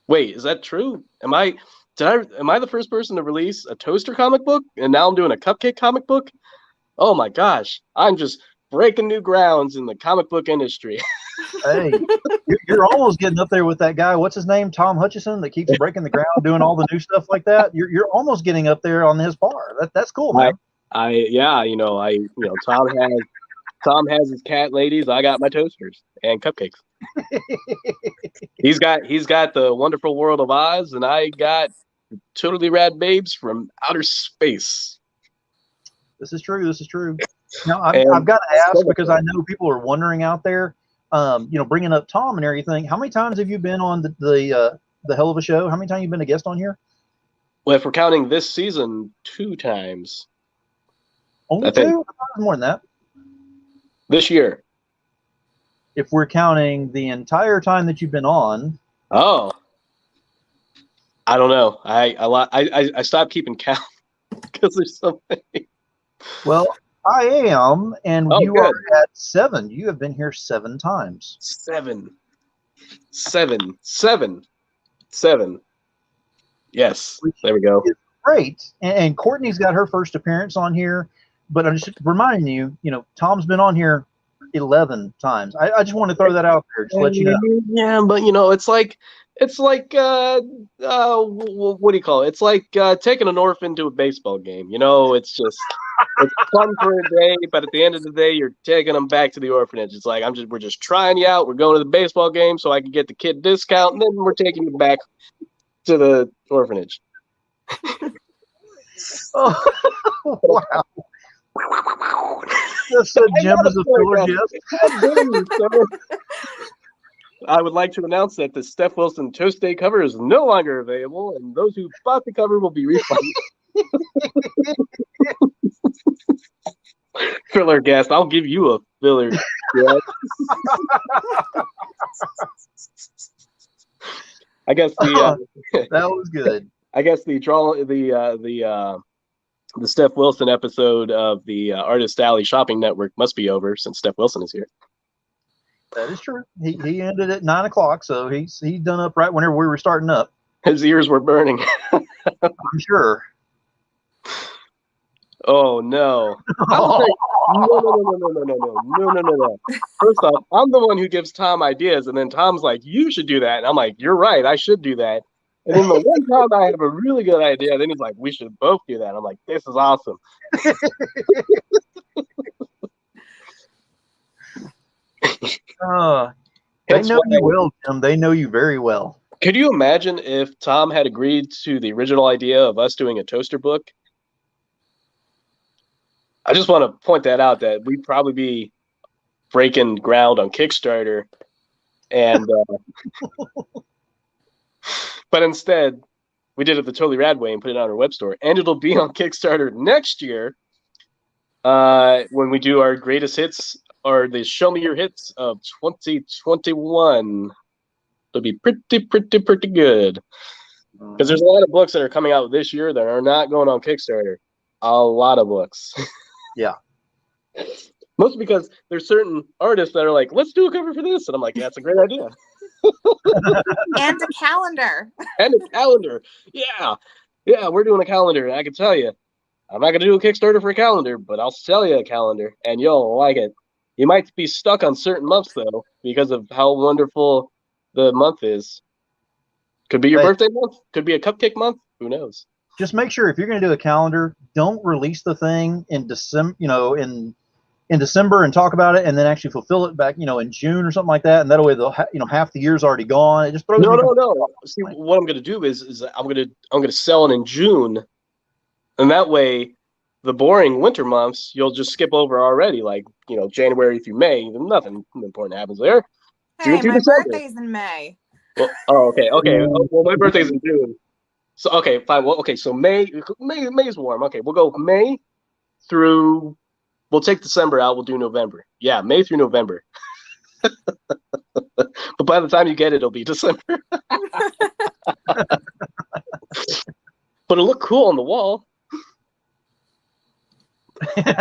Wait, is that true? Am I the first person to release a toaster comic book, and now I'm doing a cupcake comic book? Oh my gosh, I'm just breaking new grounds in the comic book industry. Hey, you're almost getting up there with that guy. What's his name? Tom Hutchison, that keeps breaking the ground, doing all the new stuff like that. You're almost getting up there on his bar. That's cool, man. Tom has his cat ladies. I got my toasters and cupcakes. He's got the Wonderful World of Oz, and I got Totally Rad Babes from outer space. This is true. Now I've got to ask, because I know people are wondering out there. Bringing up Tom and everything. How many times have you been on the Hell of a Show? How many times have you been a guest on here? Well, if we're counting this season, 2 times. Only 2? I thought it was more than that. This year. If we're counting the entire time that you've been on. Oh. I don't know. I stopped keeping count because there's so many. Well, I am, and you good. are at 7. You have been here 7 times. 7. Yes, there we go. It's great. And Courtney's got her first appearance on here, but I'm just reminding you, Tom's been on here 11 times. I just want to throw that out there, just let you know. Yeah, but it's like what do you call it? It's like taking an orphan to a baseball game. It's just it's fun for a day, but at the end of the day, you're taking them back to the orphanage. It's like we're just trying you out. We're going to the baseball game so I can get the kid discount, and then we're taking you back to the orphanage. Oh, wow. That's so Jim is a filler guest. I would like to announce that the Steph Wilson Toastie cover is no longer available, and those who bought the cover will be refunded. Filler guest. I'll give you a filler guest. I guess that was good. I guess the Steph Wilson episode of the Artist Alley Shopping Network must be over since Steph Wilson is here. That is true. He ended at 9 o'clock, so he's done up right whenever we were starting up. His ears were burning. I'm sure. Oh no. No. First off, I'm the one who gives Tom ideas, and then Tom's like, you should do that. And I'm like, you're right, I should do that. And then the one time I have a really good idea, then he's like, we should both do that. I'm like, this is awesome. They know you well, Tim. They know you very well. Could you imagine if Tom had agreed to the original idea of us doing a toaster book? I just want to point that out, that we'd probably be breaking ground on Kickstarter, and but instead we did it the Totally Rad way and put it on our web store, and it'll be on Kickstarter next year when we do our greatest hits, or the Show Me Your Hits of 2021. It'll be pretty good, because there's a lot of books that are coming out this year that are not going on Kickstarter. A lot of books. Yeah. Mostly because there's certain artists that are like, let's do a cover for this. And I'm like, yeah, that's a great idea. And a calendar. And a calendar. Yeah. Yeah, we're doing a calendar. And I can tell you, I'm not going to do a Kickstarter for a calendar, but I'll sell you a calendar and you'll like it. You might be stuck on certain months, though, because of how wonderful the month is. Could be your birthday month. Could be a cupcake month. Who knows? Just make sure if you're going to do a calendar, don't release the thing in December, in December and talk about it, and then actually fulfill it back, in June or something like that. And that way, half the year's already gone. It just throws me. No. See, what I'm going to do is I'm going to sell it in June, and that way, the boring winter months you'll just skip over already. Like January through May, nothing important happens there. Hey, my birthday's in May. Well, okay. Well, my birthday's in June. So okay, fine. Well, okay. So May is warm. Okay, we'll go May through. We'll take December out. We'll do November. Yeah, May through November. But by the time you get it, it'll be December. But it'll look cool on the wall.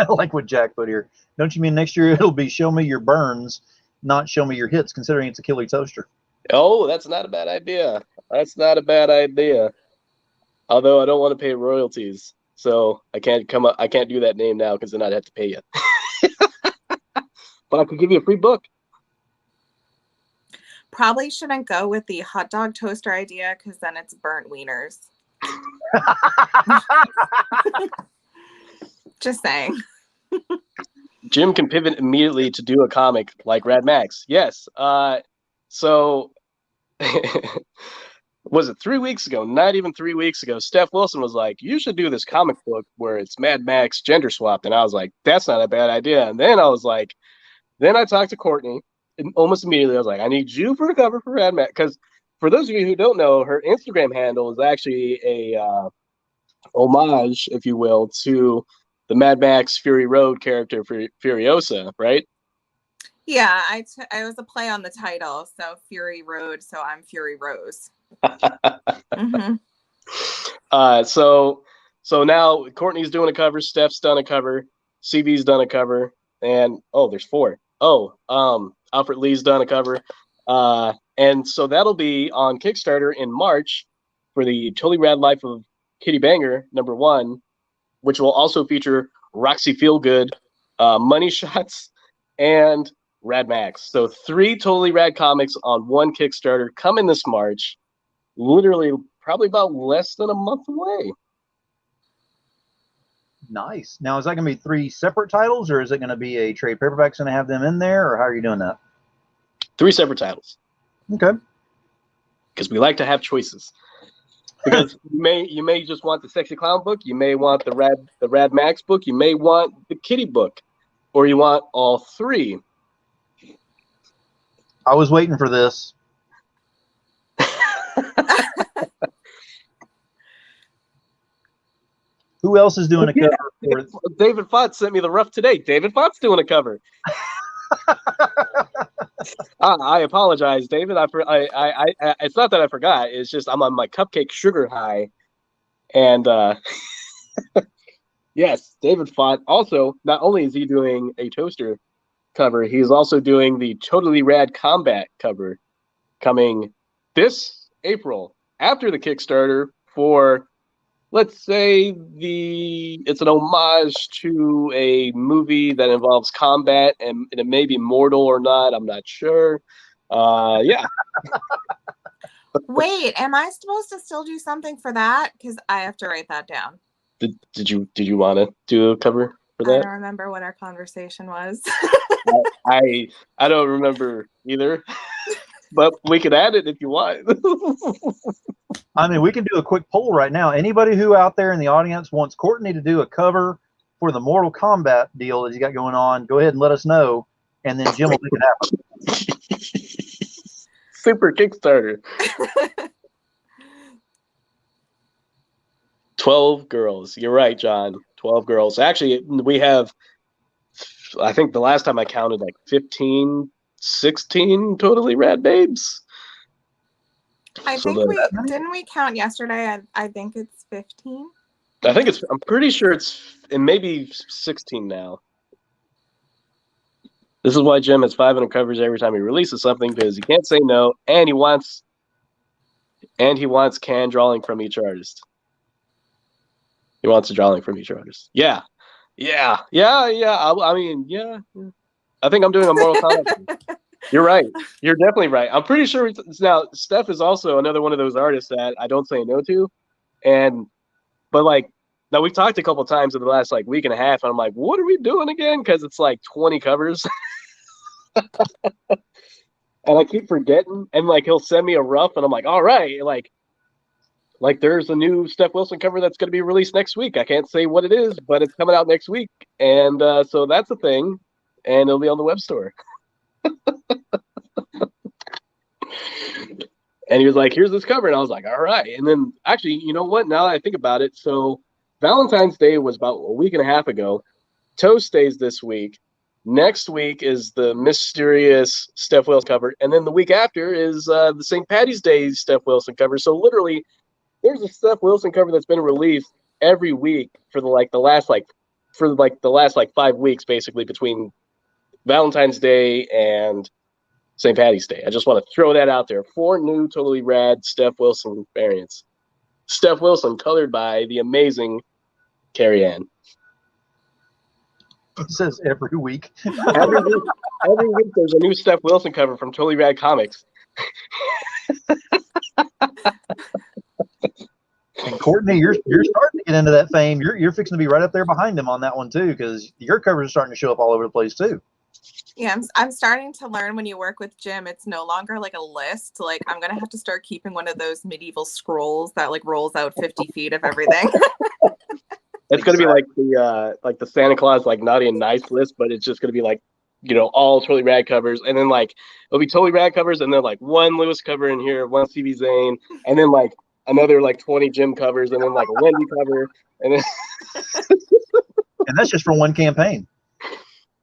Like what Jack put here. Don't you mean next year it'll be show me your burns, not show me your hits, considering it's a killer toaster? Oh, that's not a bad idea. That's not a bad idea. Although I don't want to pay royalties, so I can't do that name now because then I'd have to pay you. But I could give you a free book. Probably shouldn't go with the hot dog toaster idea because then it's burnt wieners. Just saying. Jim can pivot immediately to do a comic like Rad Max. Yes. So was it 3 weeks ago? Not even 3 weeks ago. Steph Wilson was like, you should do this comic book where it's Mad Max gender swapped. And I was like, that's not a bad idea. And then then I talked to Courtney, and almost immediately I was like, I need you for a cover for Rad Max. Because for those of you who don't know, her Instagram handle is actually a homage, if you will, to the Mad Max Fury Road character Furiosa, right? Yeah, I was a play on the title, so Fury Road, so I'm Fury Rose. Mm-hmm. So now Courtney's doing a cover, Steph's done a cover, CB's done a cover, and there's 4. Alfred Lee's done a cover, and so that'll be on Kickstarter in March for the Totally Rad Life of Kitty Banger #1, which will also feature Roxy Feelgood, Money Shots, and Rad Max. So 3 Totally Rad comics on 1 Kickstarter coming this March. Literally, probably about less than a month away. Nice. Now, is that going to be 3 separate titles, or is it going to be a trade paperback's going to have them in there, or how are you doing that? 3 separate titles. Okay. Because we like to have choices. Because you may just want the Sexy Clown book, you may want the Rad Max book, you may want the Kitty book, or you want all 3. I was waiting for this. Who else is doing a cover? David Fott sent me the rough today. David Fott's doing a cover. I apologize, David. It's not that I forgot. It's just I'm on my cupcake sugar high, and yes, David Fott. Also, not only is he doing a toaster cover, he's also doing the Totally Rad Combat cover coming this April after the Kickstarter for, let's say, it's an homage to a movie that involves combat, and it may be mortal or not. I'm not sure. Yeah. Wait, am I supposed to still do something for that? Because I have to write that down. Did you want to do a cover for that? I don't remember what our conversation was. I don't remember either, but we could add it if you want. I mean, we can do a quick poll right now. Anybody who out there in the audience wants Courtney to do a cover for the Mortal Kombat deal that he's got going on, go ahead and let us know, and then Jim will make it happen. Super Kickstarter. 12 girls. You're right, John. 12 girls. Actually, we have, I think the last time I counted, like 15, 16 Totally Rad babes. I think didn't we count yesterday? I think it's 15. I'm pretty sure it may be 16 now. This is why Jim has 500 covers every time he releases something, because he can't say no, and he wants can drawing from each artist. He wants a drawing from each artist. Yeah. I mean, yeah. I think I'm doing a Mortal Kombat. You're right. You're definitely right. I'm pretty sure now Steph is also another one of those artists that I don't say no to, and But like, now we've talked a couple times in the last like week and a half, and I'm like, what are we doing again? Because it's like 20 covers. And I keep forgetting, and like he'll send me a rough, and I'm like, all right, like there's a new Steph Wilson cover that's going to be released next week. I can't say what it is, but it's coming out next week, and so that's a thing, and it'll be on the web store. And he was like, here's this cover, and I was like, all right. And then actually, you know what? Now that I think about it, so Valentine's Day was about a week and a half ago. Toastie's this week. Next week is the mysterious Steph Wilson cover, and then the week after is the St. Patty's Day Steph Wilson cover. So literally, there's a Steph Wilson cover that's been released every week for the last 5 weeks, basically between Valentine's Day and St. Patty's Day. I just want to throw that out there. 4 new Totally Rad Steph Wilson variants. Steph Wilson colored by the amazing Carrie Ann. It says every week. Every week there's a new Steph Wilson cover from Totally Rad Comics. And Courtney, you're starting to get into that fame. You're fixing to be right up there behind him on that one too, because your covers are starting to show up all over the place too. Yeah, I'm starting to learn when you work with Jim, it's no longer like a list. Like I'm gonna have to start keeping one of those medieval scrolls that like rolls out 50 feet of everything. It's gonna be like the Santa Claus like naughty and nice list, but it's just gonna be like, you know, all Totally Rad covers, and then like it'll be Totally Rad covers, and then like one Lewis cover in here, one CB Zane, and then like another like 20 Jim covers, and then like a Wendy cover, and then and that's just for one campaign.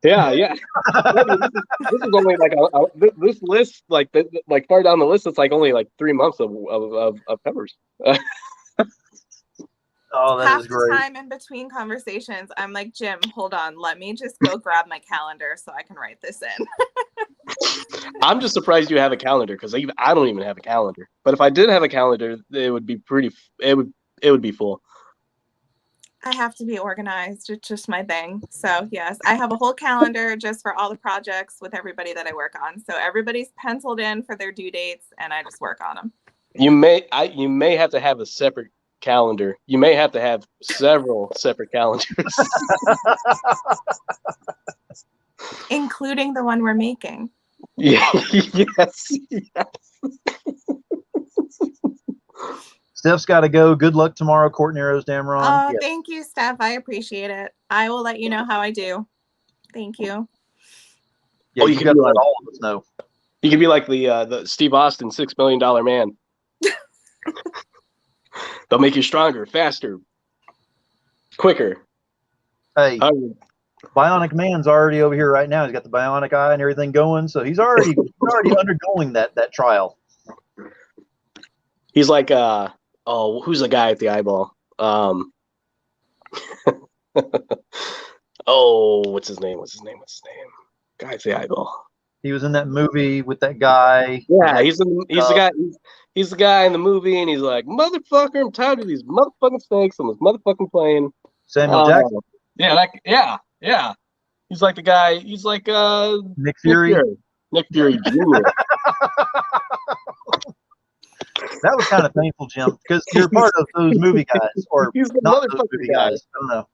Yeah. This is only like this list, like far down the list, it's like only like 3 months of covers. Oh, that Half is great. the time in between conversations, I'm like, Jim, hold on, let me just go grab my calendar so I can write this in. I'm just surprised you have a calendar, because I don't even have a calendar. But if I did have a calendar, it would be it would be full. I have to be organized. It's just my thing. So yes, I have a whole calendar just for all the projects with everybody that I work on. So everybody's penciled in for their due dates, and I just work on them. You may have to have a separate calendar. You may have to have several separate calendars. Including the one we're making. Yeah. Yes. Steph's got to go. Good luck tomorrow, Courtney Rose Dameron. Oh, Thank you, Steph. I appreciate it. I will let you know how I do. Thank you. Yeah, you got to let all of us know. You could be like the Steve Austin $6 Million Man. They'll make you stronger, faster, quicker. Hey, Bionic Man's already over here right now. He's got the bionic eye and everything going, so he's already undergoing that trial. He's like, who's the guy at the eyeball? What's his name? Guy at the eyeball. He was in that movie with that guy. Yeah, he's the guy. He's the guy in the movie, and he's like, "Motherfucker, I'm tired of these motherfucking snakes on this motherfucking plane." Samuel Jackson. Yeah. He's like the guy. He's like Nick Fury. Nick Fury Jr. That was kind of painful, Jim, because you're part of those movie guys, or he's the not those motherfucker movie guy. guys. I don't know.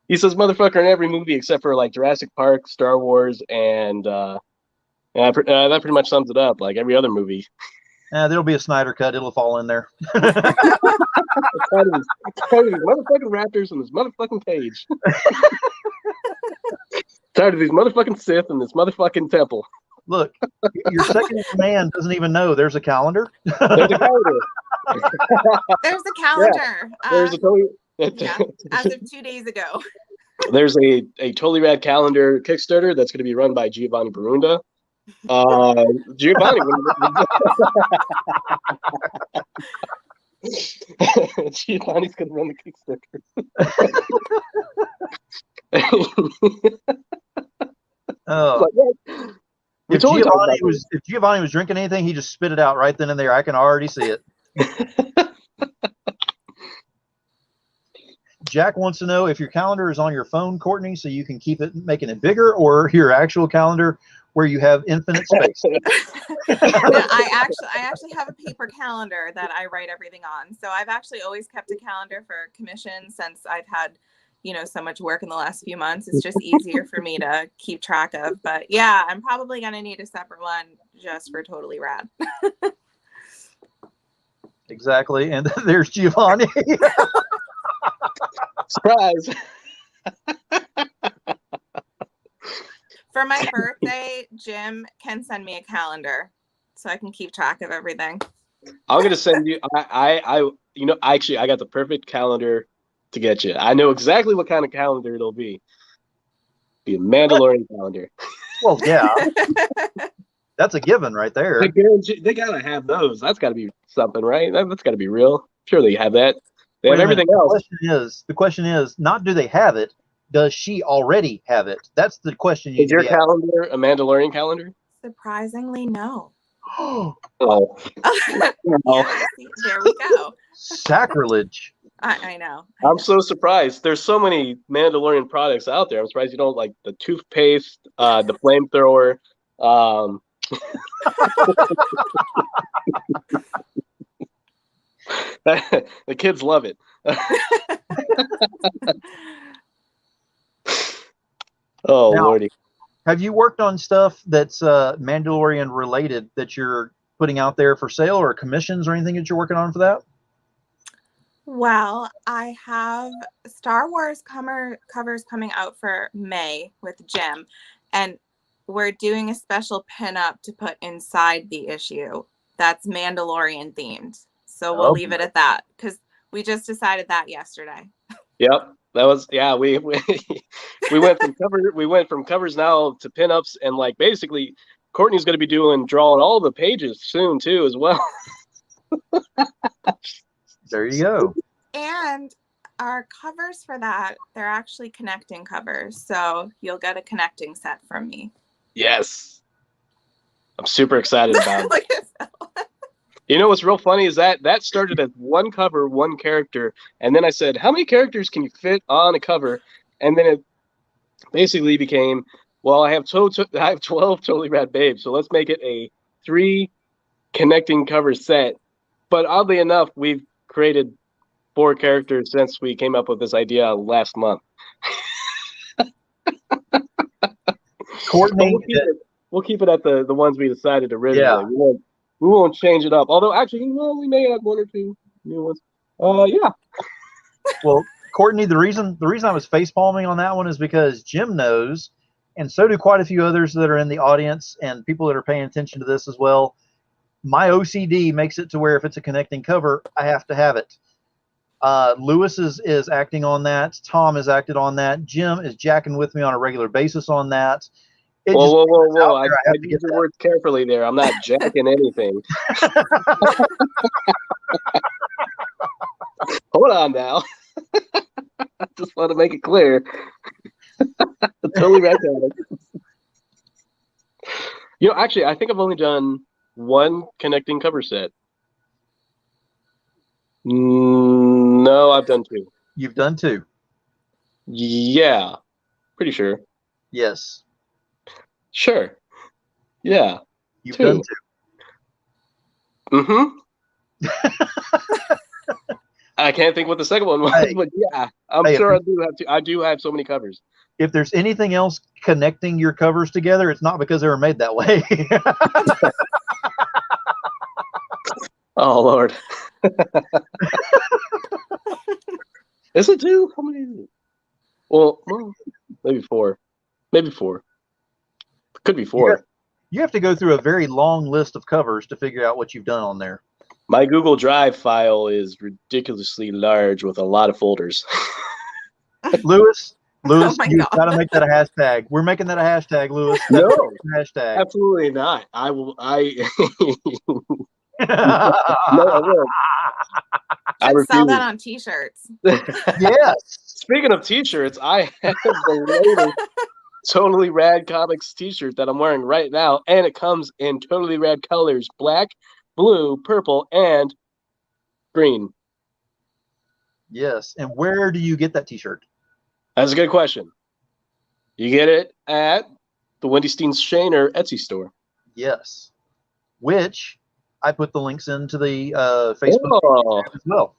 He says "motherfucker" in every movie except for like Jurassic Park, Star Wars, and that pretty much sums it up. Like every other movie. There'll be a Snyder cut. It'll fall in there. Tired of these motherfucking raptors on this motherfucking page. Tired of these motherfucking Sith in this motherfucking temple. Look, your second in command doesn't even know there's a calendar. There's a calendar. There's a calendar. Yeah, as of 2 days ago. There's a Totally Rad calendar Kickstarter that's going to be run by Giovanni Barunda. Giovanni. Giovanni's going to run the Kickstarter. If Giovanni was drinking anything, he just spit it out right then and there. I can already see it. Jack wants to know if your calendar is on your phone, Courtney, so you can keep it, making it bigger, or your actual calendar where you have infinite space. No, I actually have a paper calendar that I write everything on. So I've actually always kept a calendar for commissions since I've had, so much work in the last few months. It's just easier for me to keep track of. But yeah, I'm probably going to need a separate one just for Totally Rad. Exactly. And there's Giovanni. Surprise. For my birthday, Jim can send me a calendar so I can keep track of everything. I'm going to send you, actually, I got the perfect calendar to get you. I know exactly what kind of calendar it'll be. Be a Mandalorian calendar. Well, yeah. That's a given right there. I guarantee they gotta have those. That's gotta be something, right? That's gotta be real. Sure, they have that. They have everything else. The question is not do they have it? Does she already have it? That's the question. Is your calendar a Mandalorian calendar? Surprisingly, no. Oh. Yeah, there we go. Sacrilege. I know. I'm so surprised. There's so many Mandalorian products out there. I'm surprised you don't like the toothpaste, the flamethrower. The kids love it. Oh, now, Lordy. Have you worked on stuff that's Mandalorian related that you're putting out there for sale, or commissions or anything that you're working on for that? Well, I have Star Wars covers coming out for May with Jim, and we're doing a special pinup to put inside the issue that's Mandalorian themed. So we'll leave it at that because we just decided that yesterday. Yep, that was we went from covers now to pinups, and like basically Courtney's going to be drawing all the pages soon too as well. There you go. And our covers for that, they're actually connecting covers, so you'll get a connecting set from me. Yes, I'm super excited about it. You know what's real funny is that started as one cover, one character, and then I said, how many characters can you fit on a cover? And then it basically became, well, I have 12 Totally Rad Babes, so let's make it a 3 connecting cover set. But oddly enough, we've created 4 characters since we came up with this idea last month. Courtney, we'll keep it at the ones we decided originally. Yeah. We won't change it up. Although, actually, we may add 1 or 2 new ones. Yeah. Well, Courtney, the reason I was face palming on that one is because Jim knows, and so do quite a few others that are in the audience and people that are paying attention to this as well. My OCD makes it to where if it's a connecting cover, I have to have it. Lewis is acting on that. Tom has acted on that. Jim is jacking with me on a regular basis on that. Whoa. I have to get your words carefully there. I'm not jacking anything. Hold on now. I just want to make it clear. Totally Rad Comics. Actually, I think I've only done 1 connecting cover set. No, I've done 2. You've done 2? Yeah, pretty sure. Yes. Sure. Yeah. You've done 2. Mm-hmm. I can't think what the second one was, but yeah, I'm sure I do have 2. I do have so many covers. If there's anything else connecting your covers together, it's not because they were made that way. Oh, Lord. Is it 2? How many is it? Well, maybe 4. Maybe 4. Could be 4. You have to go through a very long list of covers to figure out what you've done on there. My Google Drive file is ridiculously large with a lot of folders. Lewis, you've got to make that a hashtag. We're making that a hashtag, Lewis. No, hashtag. Absolutely not. I will. No, I will. I sell that on T-shirts. Yes. Speaking of T-shirts, I have the latest Totally Rad Comics T-shirt that I'm wearing right now, and it comes in Totally Rad colors: black, blue, purple, and green. Yes. And where do you get that T-shirt? That's a good question. You get it at the Wendy Steen Shaner Etsy store. Yes. Which I put the links into the Facebook as well.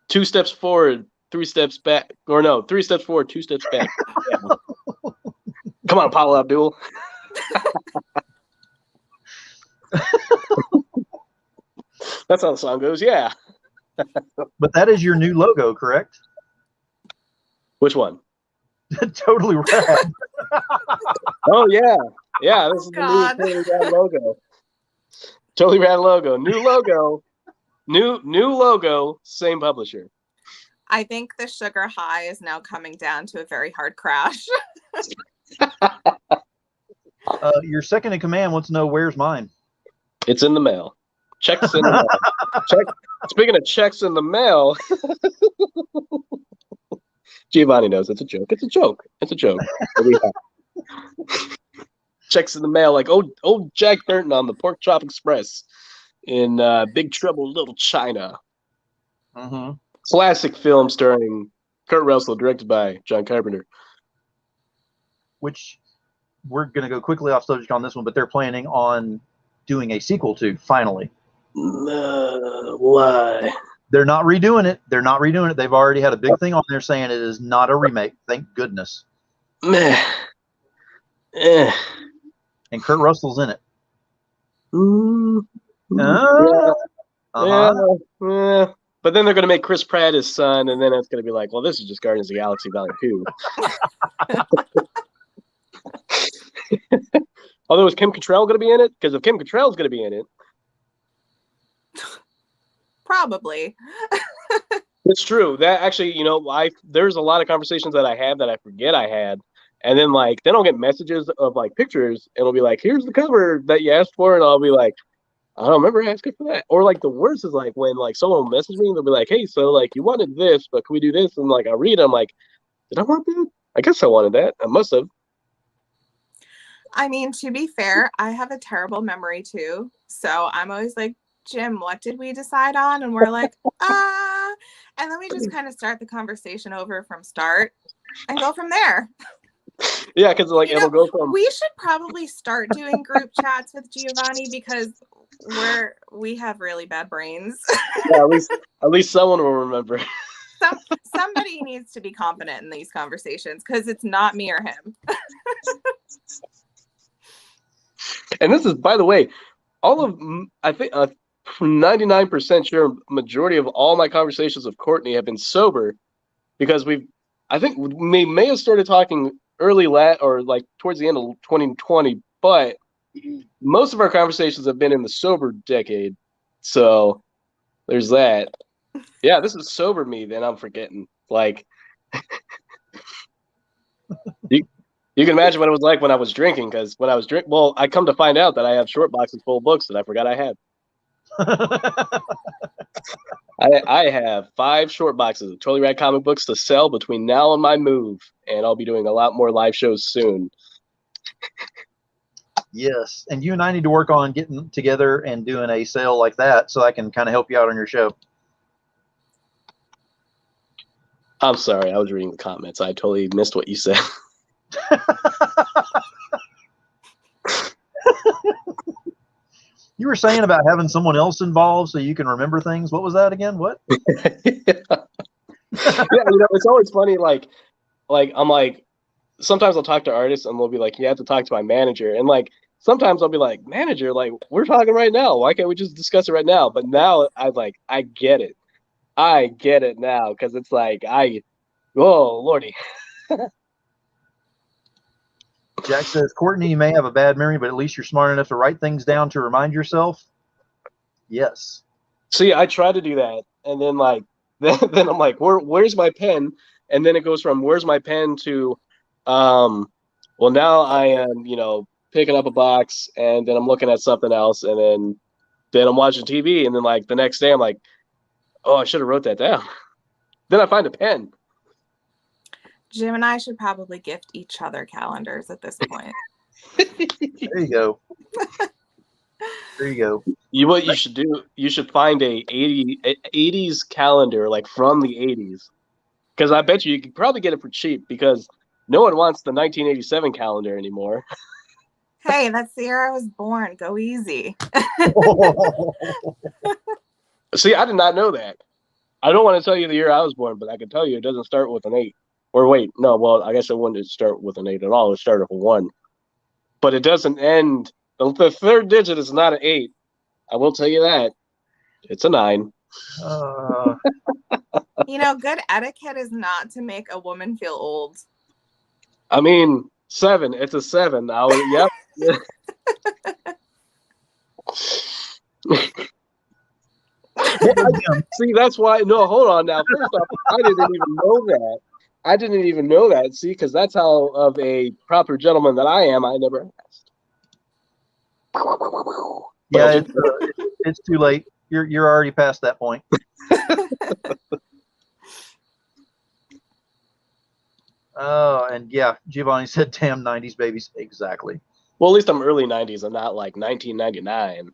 2 steps forward, 3 steps back. Or no, 3 steps forward, 2 steps back. Yeah. Come on, Paula Abdul. That's how the song goes, yeah. But that is your new logo, correct? Which one? Totally Rad. Oh, yeah. Yeah, this is the new Totally Rad logo. Totally Rad logo. New logo. New logo, same publisher. I think the sugar high is now coming down to a very hard crash. Your second in command wants to know where's mine. It's in the mail. Checks in the mail. Speaking of checks in the mail, Giovanni knows it's a joke. It's a joke. It's a joke. Checks in the mail like old Jack Burton on the Pork Chop Express in Big Trouble Little China. Mm-hmm. Classic film starring Kurt Russell, directed by John Carpenter. Which we're going to go quickly off subject on this one, but they're planning on doing a sequel to, finally. Why? They're not redoing it. They're not redoing it. They've already had a big thing on there saying it is not a remake. Thank goodness. Meh. And Kurt Russell's in it. Yeah. But then they're going to make Chris Pratt his son, and then it's going to be like, well, this is just Guardians of the Galaxy Volume 2. Although, is Kim Cattrall going to be in it? Because if Kim Cattrall's going to be in it, probably. It's true. That actually, there's a lot of conversations that I had that I forget I had, and then I'll get messages of pictures, and it'll be like, here's the cover that you asked for, and I'll be like, I don't remember asking for that. Or the worst is when someone will message me and they'll be like, hey, so you wanted this, but can we do this? And I read it, I'm like, did I want that? I guess I wanted that. I must have. I mean, to be fair, I have a terrible memory too. So I'm always like, Jim, what did we decide on? And we're like, and then we just kind of start the conversation over from start and go from there. Yeah, because it'll go from. We should probably start doing group chats with Giovanni because we have really bad brains. Yeah, at least someone will remember. Somebody needs to be competent in these conversations because it's not me or him. And this is, by the way, I think 99% sure majority of all my conversations with Courtney have been sober, because I think we may have started talking early towards the end of 2020, but most of our conversations have been in the sober decade. So there's that. Yeah, this is sober me, then I'm forgetting. You can imagine what it was like when I was drinking, because when I was I come to find out that I have short boxes full of books that I forgot I had. I have 5 short boxes of Totally Rad comic books to sell between now and my move, and I'll be doing a lot more live shows soon. Yes, and you and I need to work on getting together and doing a sale like that so I can kind of help you out on your show. I'm sorry, I was reading the comments. I totally missed what you said. You were saying about having someone else involved so you can remember things. What was that again? What? Yeah, it's always funny. I'm sometimes I'll talk to artists and they'll be like, you have to talk to my manager. And sometimes I'll be like, manager, we're talking right now. Why can't we just discuss it right now? But now I get it. I get it now, because it's oh, Lordy. Jack says, Courtney, you may have a bad memory, but at least you're smart enough to write things down to remind yourself. Yes. See, I try to do that, and then then I'm like, where's my pen? And then it goes from where's my pen to, well, now I am, picking up a box, and then I'm looking at something else, and then I'm watching TV, and then the next day I'm like, oh, I should have wrote that down. Then I find a pen. Jim and I should probably gift each other calendars at this point. There you go. There you go. What you should do, you should find a 80s calendar, from the 80s. Because I bet you could probably get it for cheap, because No one wants the 1987 calendar anymore. Hey, that's the year I was born. Go easy. See, I did not know that. I don't want to tell you the year I was born, but I can tell you it doesn't start with an 8. Or wait, no, well, I guess it wouldn't start with an 8 at all. It started with a 1. But it doesn't end. The third digit is not an 8. I will tell you that. It's a 9. You know, good etiquette is not to make a woman feel old. I mean, 7. It's a 7. Yep. See, that's why. No, hold on now. First off, I didn't even know that. I didn't even know that. See, because that's how of a proper gentleman that I am. I never asked. Yeah, it's too late. You're already past that point. Oh, and yeah, Giovanni said, "Damn 90s babies." Exactly. Well, at least I'm early 90s. I'm not like 1999.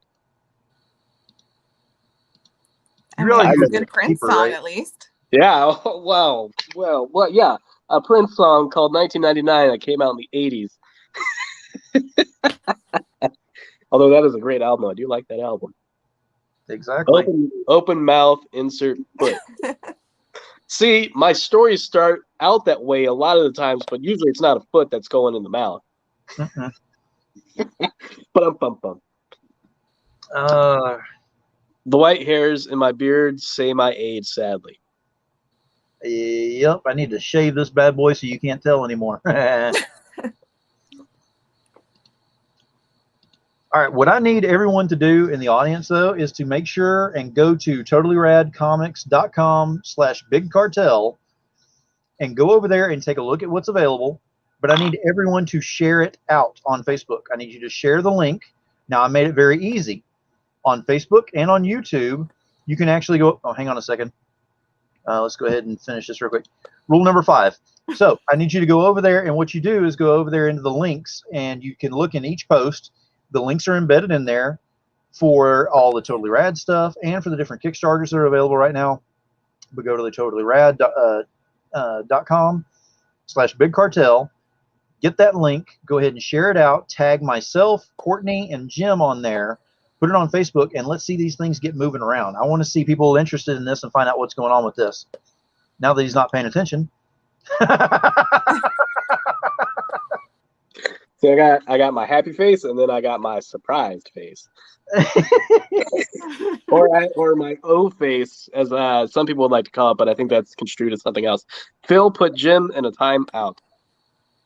I mean, it's a good Prince song, right? At least. Yeah. Well, yeah. A Prince song called 1999 that came out in the 80s. Although that is a great album. I do like that album. Exactly. Open mouth, insert foot. See, my stories start out that way a lot of the times, but usually it's not a foot that's going in the mouth. Bum. The white hairs in my beard say my age, sadly. Yep, I need to shave this bad boy so you can't tell anymore. All right, what I need everyone to do in the audience, though, is to make sure and go to totallyradcomics.com/bigcartel and go over there and take a look at what's available. But I need everyone to share it out on Facebook. I need you to share the link. Now, I made it very easy. On Facebook and on YouTube, you can actually go, oh, hang on a second. Let's go ahead and finish this real quick. Rule number 5. So I need you to go over there, and what you do is go over there into the links, and you can look in each post. The links are embedded in there for all the Totally Rad stuff and for the different Kickstarters that are available right now. But go to the totallyrad.com/bigcartel. Get that link. Go ahead and share it out. Tag myself, Courtney, and Jim on there. Put it on Facebook, and let's see these things get moving around. I want to see people interested in this and find out what's going on with this. Now that he's not paying attention. So I got my happy face, and then I got my surprised face, or my O face, as some people would like to call it, but I think that's construed as something else. Phil put Jim in a timeout.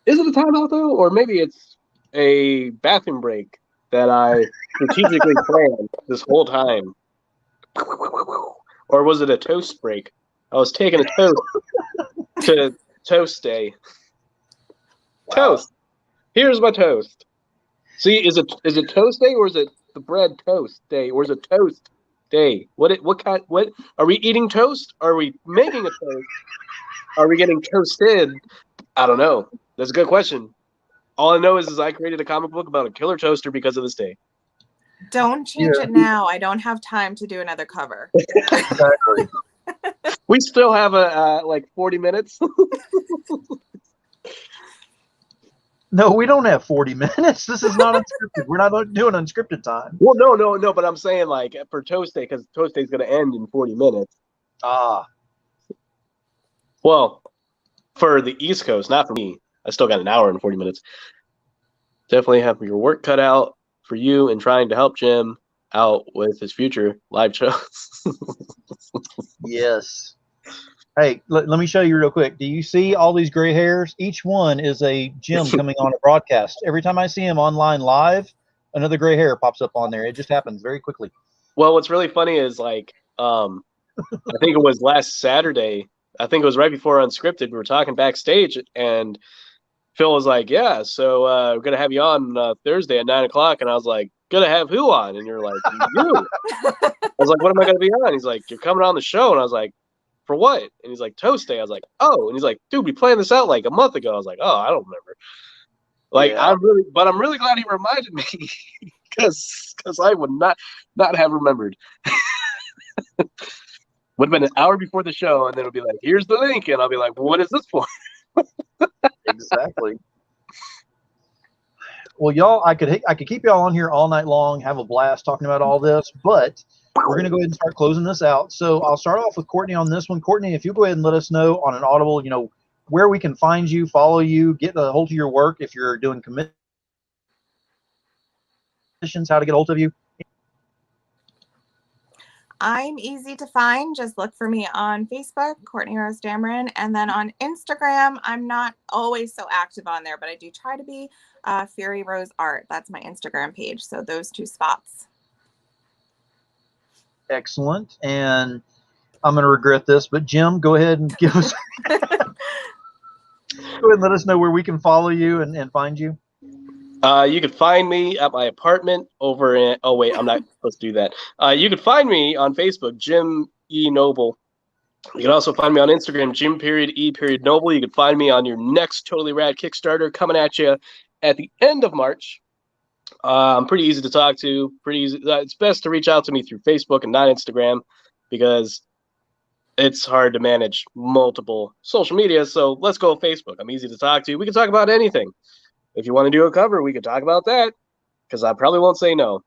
Is it a timeout though, or maybe it's a bathroom break that I strategically planned this whole time? Or was it a toast break? I was taking a toast to Toastie. Wow. Toast. Here's my toast. See, is it toast day, or is it the bread toast day, or is it toast day? What are we eating toast? Are we making a toast? Are we getting toasted? I don't know. That's a good question. All I know is I created a comic book about a killer toaster because of this day. Don't change it now. I don't have time to do another cover. Exactly. We still have like 40 minutes. No, we don't have 40 minutes. This is not unscripted. We're not doing unscripted time. Well, no, but I'm saying like for Toast Day, because Toast Day is going to end in 40 minutes. Ah. Well, for the East Coast, not for me. I still got an hour and 40 minutes. Definitely have your work cut out for you in trying to help Jim out with his future live shows. Yes. Hey, let me show you real quick. Do you see all these gray hairs? Each one is a Jim coming on a broadcast. Every time I see him online live, another gray hair pops up on there. It just happens very quickly. Well, what's really funny is like, I think it was last Saturday. I think it was right before Unscripted. We were talking backstage, and Phil was like, "Yeah, so we're gonna have you on Thursday at 9:00," and I was like, "Gonna have who on?" And you're like, "You." I was like, "What am I gonna be on?" He's like, "You're coming on the show," and I was like, "For what?" And he's like, "Toast Day." I was like, "Oh," and he's like, "Dude, we planned this out like a month ago." I was like, "Oh, I don't remember." Like, yeah. I'm really glad he reminded me because I would not have remembered. Would have been an hour before the show, and then it'll be like, "Here's the link," and I'll be like, "What is this for?" exactly. Well, y'all, I could keep y'all on here all night long, have a blast talking about all this, but we're going to go ahead and start closing this out. So I'll start off with Courtney on this one. Courtney, if you go ahead and let us know on an Audible, where we can find you, follow you, get a hold of your work if you're doing commissions, how to get a hold of you. I'm easy to find. Just look for me on Facebook, Courtney Rose Dameron, and then on Instagram. I'm not always so active on there, but I do try to be. Fury Rose Art. That's my Instagram page. So those two spots. Excellent. And I'm going to regret this, but Jim, go ahead and give us. Go ahead and let us know where we can follow you and find you. You can find me at my apartment over in. Oh wait, I'm not supposed to do that. You can find me on Facebook, Jim E Noble. You can also find me on Instagram, Jim.E.Noble. You can find me on your next Totally Rad Kickstarter coming at you at the end of March. I'm pretty easy to talk to. Pretty easy. It's best to reach out to me through Facebook and not Instagram because it's hard to manage multiple social media. So let's go Facebook. I'm easy to talk to. We can talk about anything. If you want to do a cover, we could talk about that because I probably won't say no.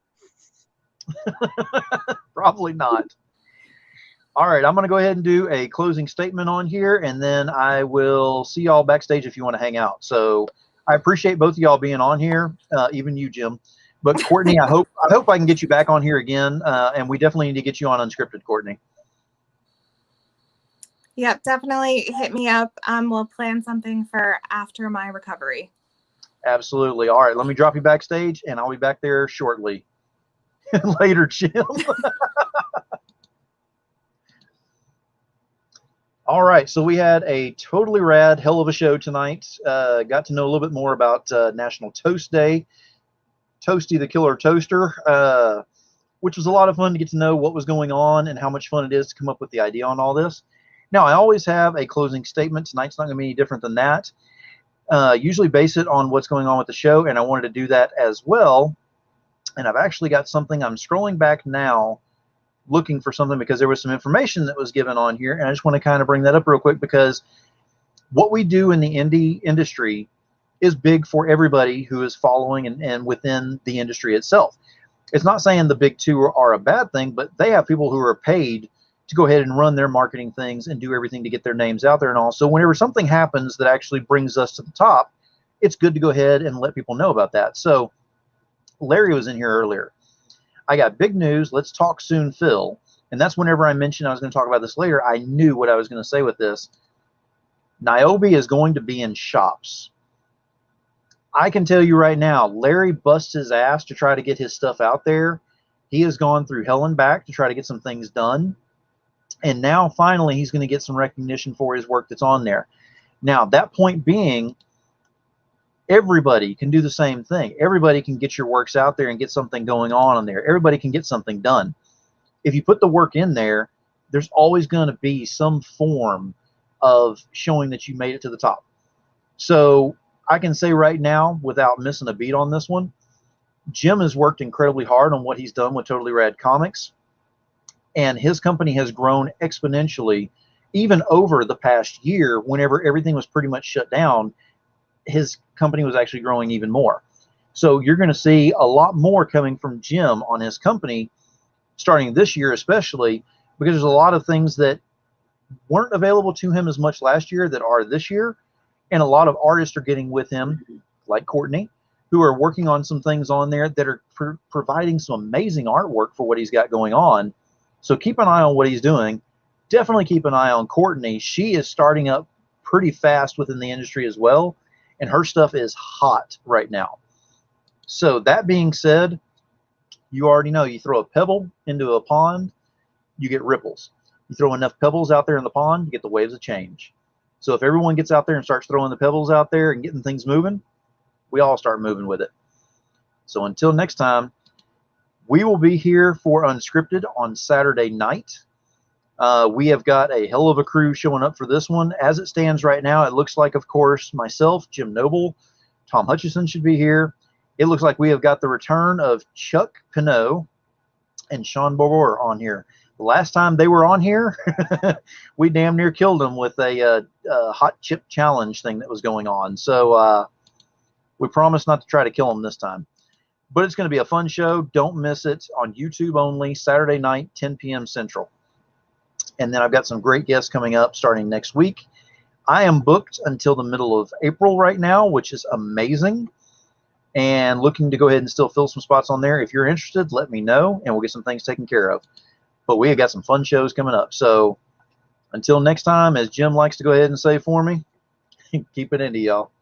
Probably not. All right, I'm going to go ahead and do a closing statement on here, and then I will see y'all backstage if you want to hang out. So I appreciate both of y'all being on here, even you, Jim. But Courtney, I hope I can get you back on here again, and we definitely need to get you on Unscripted, Courtney. Yep, definitely hit me up. We'll plan something for after my recovery. Absolutely. All right, let me drop you backstage, and I'll be back there shortly. Later, Jim. All right, so we had a totally rad, hell of a show tonight. Got to know a little bit more about National Toast Day, Toastie the Killer Toaster, which was a lot of fun to get to know what was going on and how much fun it is to come up with the idea on all this. Now, I always have a closing statement. Tonight's not going to be any different than that. Usually base it on what's going on with the show, and I wanted to do that as well. And I've actually got something. I'm scrolling back now looking for something because there was some information that was given on here, and I just want to kind of bring that up real quick because what we do in the indie industry is big for everybody who is following and within the industry itself. It's not saying the big two are a bad thing, but they have people who are paid to go ahead and run their marketing things and do everything to get their names out there and all. So whenever something happens that actually brings us to the top, it's good to go ahead and let people know about that. So Larry was in here earlier. I got big news. Let's talk soon, Phil. And that's whenever I mentioned I was going to talk about this later, I knew what I was going to say with this. Niobe is going to be in shops. I can tell you right now, Larry busts his ass to try to get his stuff out there. He has gone through hell and back to try to get some things done. And now finally he's going to get some recognition for his work that's on there. Now, that point being, everybody can do the same thing. Everybody can get your works out there and get something going on there. Everybody can get something done. If you put the work in there, there's always going to be some form of showing that you made it to the top. So I can say right now, without missing a beat on this one, Jim has worked incredibly hard on what he's done with Totally Rad Comics. And his company has grown exponentially, even over the past year, whenever everything was pretty much shut down. His company was actually growing even more. So you're going to see a lot more coming from Jim on his company starting this year, especially because there's a lot of things that weren't available to him as much last year that are this year. And a lot of artists are getting with him, like Courtney, who are working on some things on there that are providing some amazing artwork for what he's got going on. So keep an eye on what he's doing. Definitely keep an eye on Courtney. She is starting up pretty fast within the industry as well. And her stuff is hot right now. So that being said, you already know you throw a pebble into a pond, you get ripples. You throw enough pebbles out there in the pond, you get the waves of change. So if everyone gets out there and starts throwing the pebbles out there and getting things moving, we all start moving with it. So until next time, we will be here for Unscripted on Saturday night. We have got a hell of a crew showing up for this one. As it stands right now, it looks like, of course, myself, Jim Noble, Tom Hutchison should be here. It looks like we have got the return of Chuck Pinot and Sean Bogor on here. The last time they were on here, we damn near killed them with a hot chip challenge thing that was going on. So we promise not to try to kill them this time. But it's going to be a fun show. Don't miss it, on YouTube only, Saturday night, 10 p.m. Central. And then I've got some great guests coming up starting next week. I am booked until the middle of April right now, which is amazing. And looking to go ahead and still fill some spots on there. If you're interested, let me know, and we'll get some things taken care of. But we have got some fun shows coming up. So until next time, as Jim likes to go ahead and say for me, keep it indie, y'all.